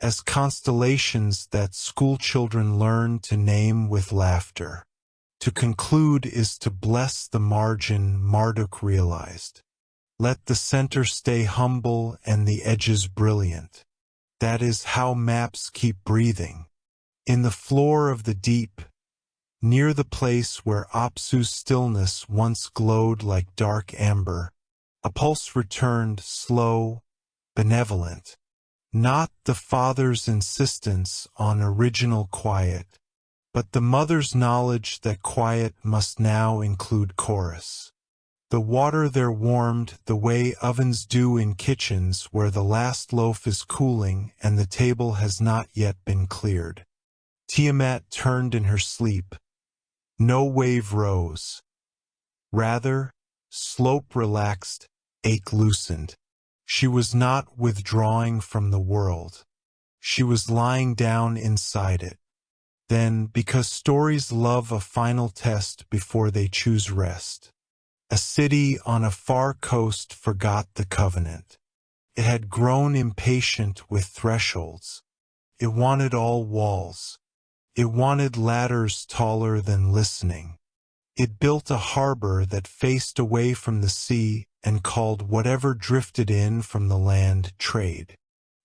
A: as constellations that schoolchildren learn to name with laughter. To conclude is to bless the margin, Marduk realized. Let the center stay humble and the edges brilliant. That is how maps keep breathing. In the floor of the deep, near the place where Apsu's stillness once glowed like dark amber, a pulse returned, slow, benevolent. Not the father's insistence on original quiet, but the mother's knowledge that quiet must now include chorus. The water there warmed the way ovens do in kitchens where the last loaf is cooling and the table has not yet been cleared. Tiamat turned in her sleep. No wave rose. Rather, slope relaxed, ache loosened. She was not withdrawing from the world. She was lying down inside it. Then, because stories love a final test before they choose rest, a city on a far coast forgot the covenant. It had grown impatient with thresholds. It wanted all walls. It wanted ladders taller than listening. It built a harbor that faced away from the sea and called whatever drifted in from the land trade.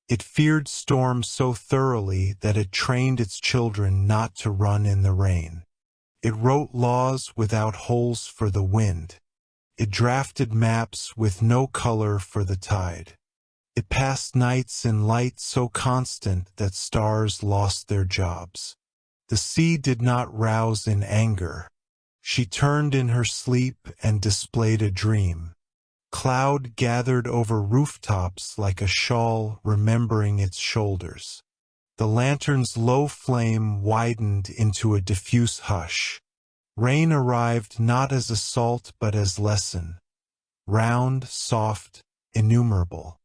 A: It feared storms so thoroughly that it trained its children not to run in the rain. It wrote laws without holes for the wind. It drafted maps with no color for the tide. It passed nights in light so constant that stars lost their jobs. The sea did not rouse in anger. She turned in her sleep and displayed a dream. Cloud gathered over rooftops like a shawl remembering its shoulders. The lantern's low flame widened into a diffuse hush. Rain arrived not as assault but as lesson. Round, soft, innumerable.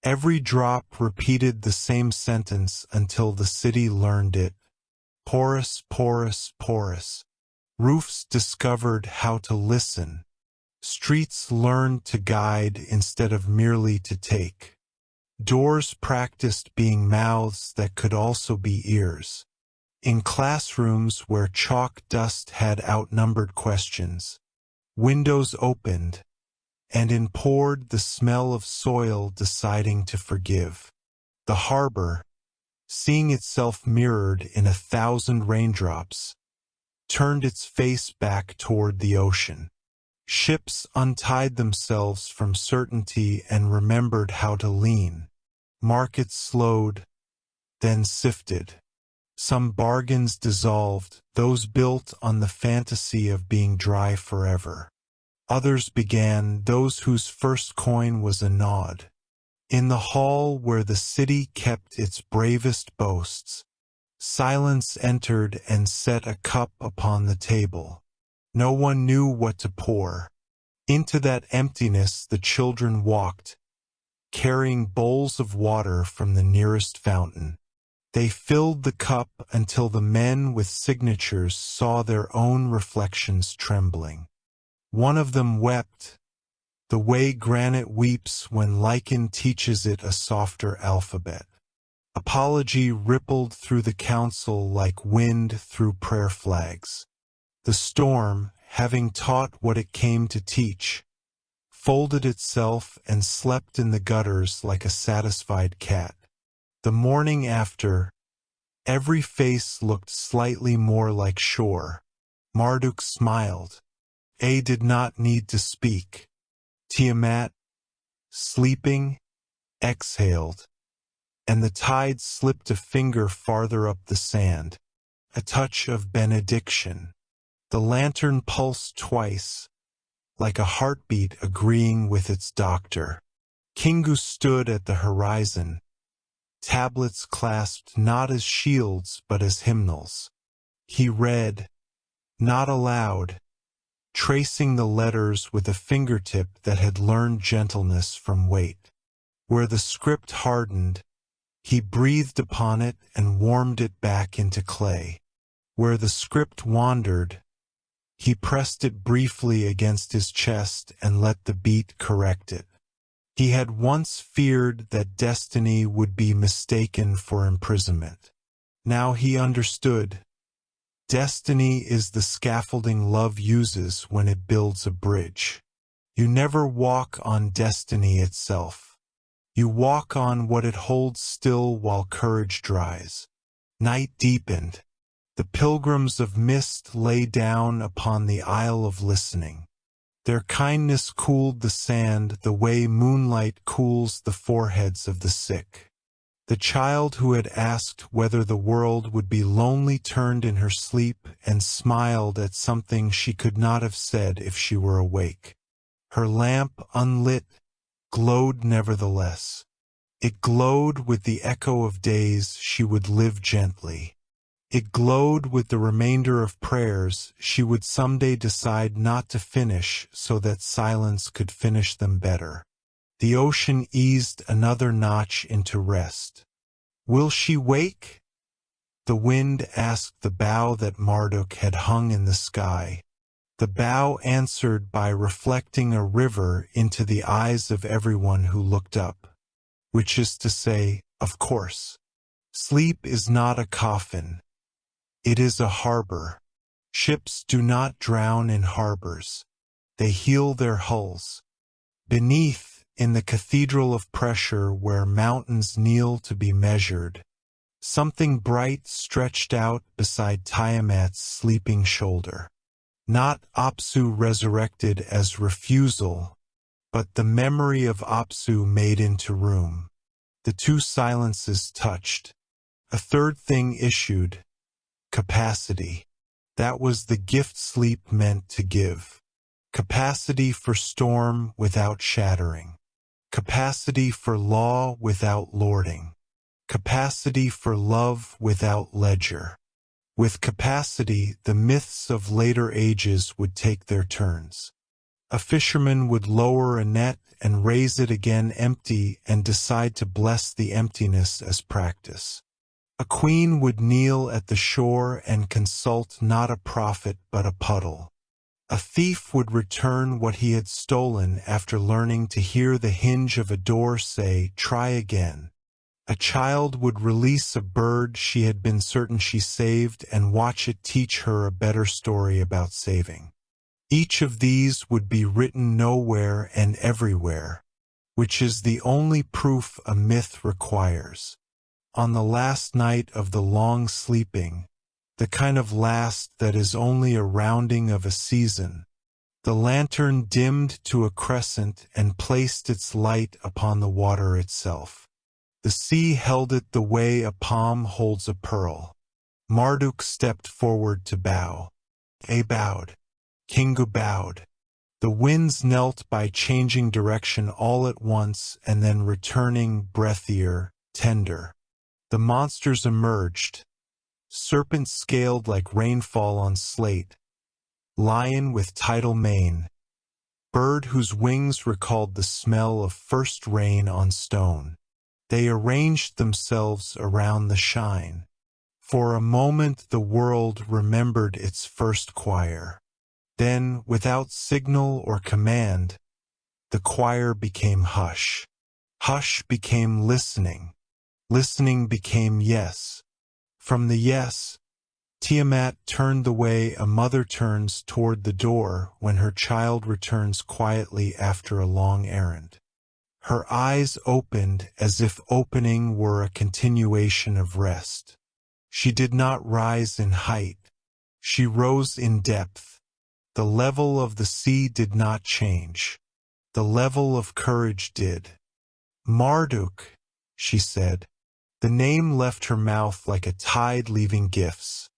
A: Every drop repeated the same sentence until the city learned it. Porous, porous, porous. Roofs discovered how to listen. Streets learned to guide instead of merely to take. Doors practiced being mouths that could also be ears. In classrooms where chalk dust had outnumbered questions, windows opened, and in poured the smell of soil deciding to forgive. The harbor, seeing itself mirrored in 1,000 raindrops, turned its face back toward the ocean. Ships untied themselves from certainty and remembered how to lean. Markets slowed, then sifted. Some bargains dissolved, those built on the fantasy of being dry forever. Others began, those whose first coin was a nod. In the hall where the city kept its bravest boasts, silence entered and set a cup upon the table. No one knew what to pour. Into that emptiness the children walked, carrying bowls of water from the nearest fountain. They filled the cup until the men with signatures saw their own reflections trembling. One of them wept, the way granite weeps when lichen teaches it a softer alphabet. Apology rippled through the council like wind through prayer flags. The storm, having taught what it came to teach, folded itself and slept in the gutters like a satisfied cat. The morning after, every face looked slightly more like shore. Marduk smiled. A did not need to speak. Tiamat, sleeping, exhaled, and the tide slipped a finger farther up the sand, a touch of benediction. The lantern pulsed twice, like a heartbeat agreeing with its doctor. Kingu stood at the horizon, tablets clasped not as shields but as hymnals. He read, not aloud, tracing the letters with a fingertip that had learned gentleness from weight. Where the script hardened, he breathed upon it and warmed it back into clay. Where the script wandered, he pressed it briefly against his chest and let the beat correct it. He had once feared that destiny would be mistaken for imprisonment. Now he understood. Destiny is the scaffolding love uses when it builds a bridge. You never walk on destiny itself. You walk on what it holds still while courage dries. Night deepened. The pilgrims of mist lay down upon the Isle of Listening. Their kindness cooled the sand the way moonlight cools the foreheads of the sick. The child who had asked whether the world would be lonely turned in her sleep and smiled at something she could not have said if she were awake. Her lamp, unlit, glowed nevertheless. It glowed with the echo of days she would live gently. It glowed with the remainder of prayers she would someday decide not to finish so that silence could finish them better. The ocean eased another notch into rest. Will she wake? The wind asked the bough that Marduk had hung in the sky. The bough answered by reflecting a river into the eyes of everyone who looked up. Which is to say, of course. Sleep is not a coffin. It is a harbor. Ships do not drown in harbors. They heal their hulls. Beneath, in the cathedral of pressure where mountains kneel to be measured, something bright stretched out beside Tiamat's sleeping shoulder. Not Apsu resurrected as refusal, but the memory of Apsu made into room. The two silences touched. A third thing issued. Capacity. That was the gift sleep meant to give. Capacity for storm without shattering. Capacity for law without lording. Capacity for love without ledger. With capacity, the myths of later ages would take their turns. A fisherman would lower a net and raise it again empty and decide to bless the emptiness as practice. A queen would kneel at the shore and consult not a prophet but a puddle. A thief would return what he had stolen after learning to hear the hinge of a door say, "Try again." A child would release a bird she had been certain she saved and watch it teach her a better story about saving. Each of these would be written nowhere and everywhere, which is the only proof a myth requires. On the last night of the long sleeping, the kind of last that is only a rounding of a season, the lantern dimmed to a crescent and placed its light upon the water itself. The sea held it the way a palm holds a pearl. Marduk stepped forward to bow. A bowed. Kingu bowed. The winds knelt by changing direction all at once and then returning breathier, tender. The monsters emerged. Serpent scaled like rainfall on slate. Lion with tidal mane. Bird whose wings recalled the smell of first rain on stone. They arranged themselves around the shine. For a moment the world remembered its first choir. Then, without signal or command, the choir became hush. Hush became listening. Listening became yes. From the yes, Tiamat turned the way a mother turns toward the door when her child returns quietly after a long errand. Her eyes opened as if opening were a continuation of rest. She did not rise in height. She rose in depth. The level of the sea did not change. The level of courage did. Marduk, she said. The name left her mouth like a tide leaving gifts.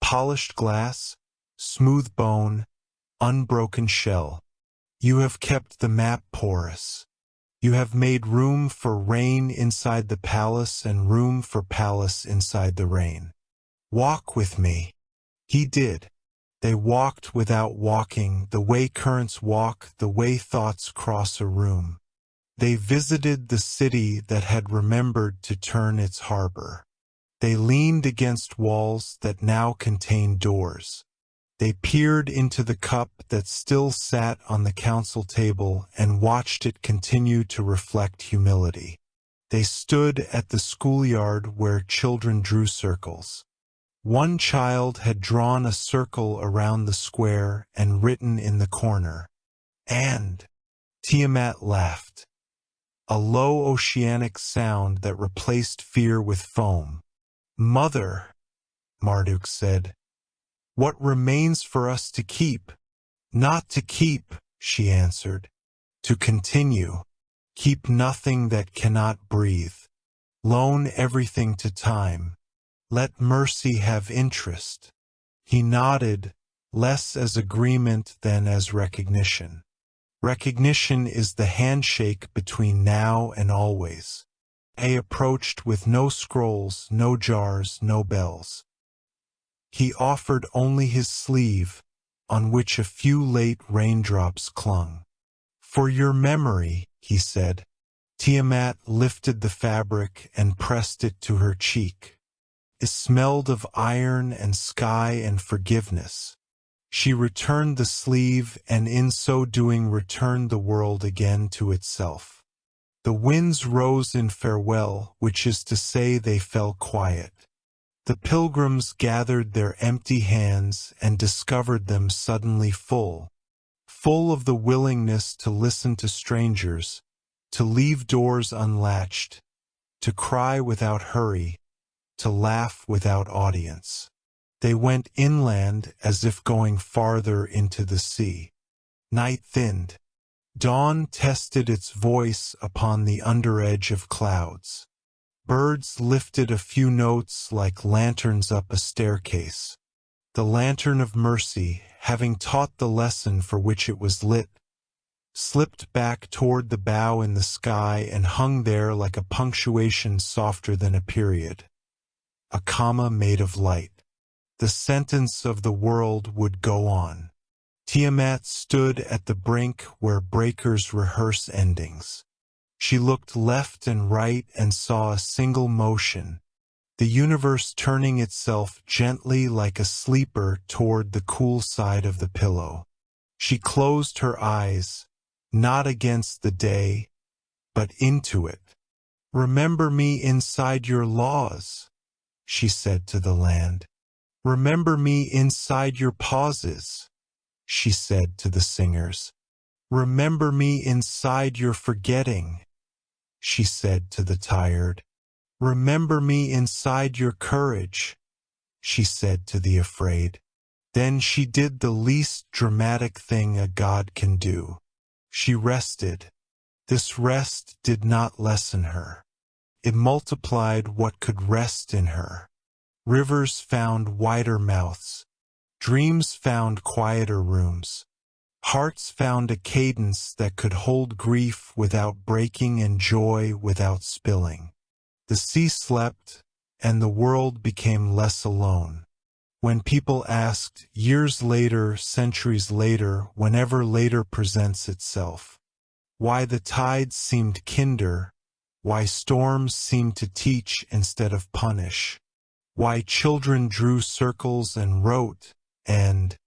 A: Polished glass, smooth bone, unbroken shell. You have kept the map porous. You have made room for rain inside the palace and room for palace inside the rain. Walk with me. He did. They walked without walking, the way currents walk, the way thoughts cross a room. They visited the city that had remembered to turn its harbor. They leaned against walls that now contained doors. They peered into the cup that still sat on the council table and watched it continue to reflect humility. They stood at the schoolyard where children drew circles. One child had drawn a circle around the square and written in the corner, "And." Tiamat laughed, a low oceanic sound that replaced fear with foam. "Mother," Marduk said, "what remains for us to keep?" "Not to keep," she answered, "to continue. Keep nothing that cannot breathe. Loan everything to time. Let mercy have interest." He nodded, less as agreement than as recognition. Recognition is the handshake between now and always. He approached with no scrolls, no jars, no bells. He offered only his sleeve, on which a few late raindrops clung. "For your memory," he said. Tiamat lifted the fabric and pressed it to her cheek. It smelled of iron and sky and forgiveness. She returned the sleeve and in so doing returned the world again to itself. The winds rose in farewell, which is to say they fell quiet. The pilgrims gathered their empty hands and discovered them suddenly full of the willingness to listen to strangers, to leave doors unlatched, to cry without hurry, to laugh without audience. They went inland as if going farther into the sea. Night thinned. Dawn tested its voice upon the underedge of clouds. Birds lifted a few notes like lanterns up a staircase. The lantern of mercy, having taught the lesson for which it was lit, slipped back toward the bow in the sky and hung there like a punctuation softer than a period, a comma made of light. The sentence of the world would go on. Tiamat stood at the brink where breakers rehearse endings. She looked left and right and saw a single motion, the universe turning itself gently like a sleeper toward the cool side of the pillow. She closed her eyes, not against the day, but into it. "Remember me inside your laws," she said to the land. "Remember me inside your pauses," she said to the singers. "Remember me inside your forgetting," she said to the tired. "Remember me inside your courage," she said to the afraid. Then she did the least dramatic thing a god can do. She rested. This rest did not lessen her. It multiplied what could rest in her. Rivers found wider mouths. Dreams found quieter rooms. Hearts found a cadence that could hold grief without breaking and joy without spilling. The sea slept, and the world became less alone. When people asked, years later, centuries later, whenever later presents itself, why the tides seemed kinder, why storms seemed to teach instead of punish, why children drew circles and wrote, and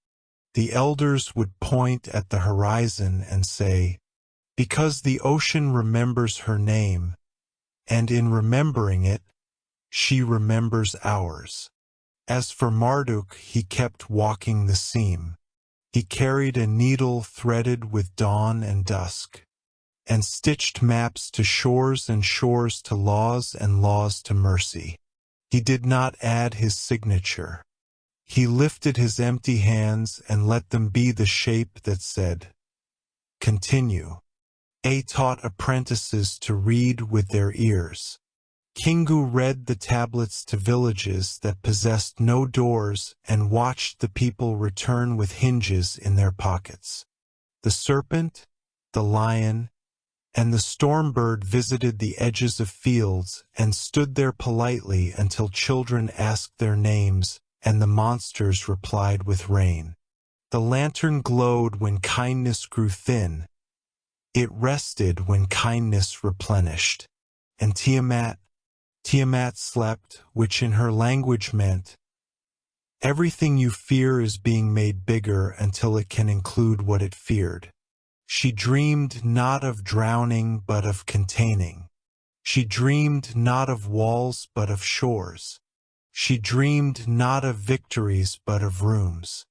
A: the elders would point at the horizon and say, "Because the ocean remembers her name, and in remembering it, she remembers ours." As for Marduk, he kept walking the seam. He carried a needle threaded with dawn and dusk, and stitched maps to shores and shores to laws and laws to mercy. He did not add his signature. He lifted his empty hands and let them be the shape that said, "Continue." A taught apprentices to read with their ears. Kingu read the tablets to villages that possessed no doors and watched the people return with hinges in their pockets. The serpent, the lion, and the storm bird visited the edges of fields and stood there politely until children asked their names and the monsters replied with rain. The lantern glowed when kindness grew thin. It rested when kindness replenished. And Tiamat Tiamat slept, which in her language meant, everything you fear is being made bigger until it can include what it feared. She dreamed not of drowning but of containing. She dreamed not of walls but of shores. She dreamed not of victories but of rooms.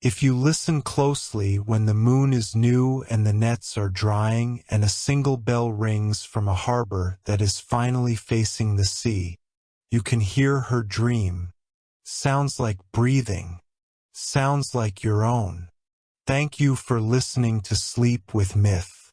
A: If you listen closely when the moon is new and the nets are drying and a single bell rings from a harbor that is finally facing the sea, you can hear her dream. Sounds like breathing. Sounds like your own. Thank you for listening to Sleep with Myth.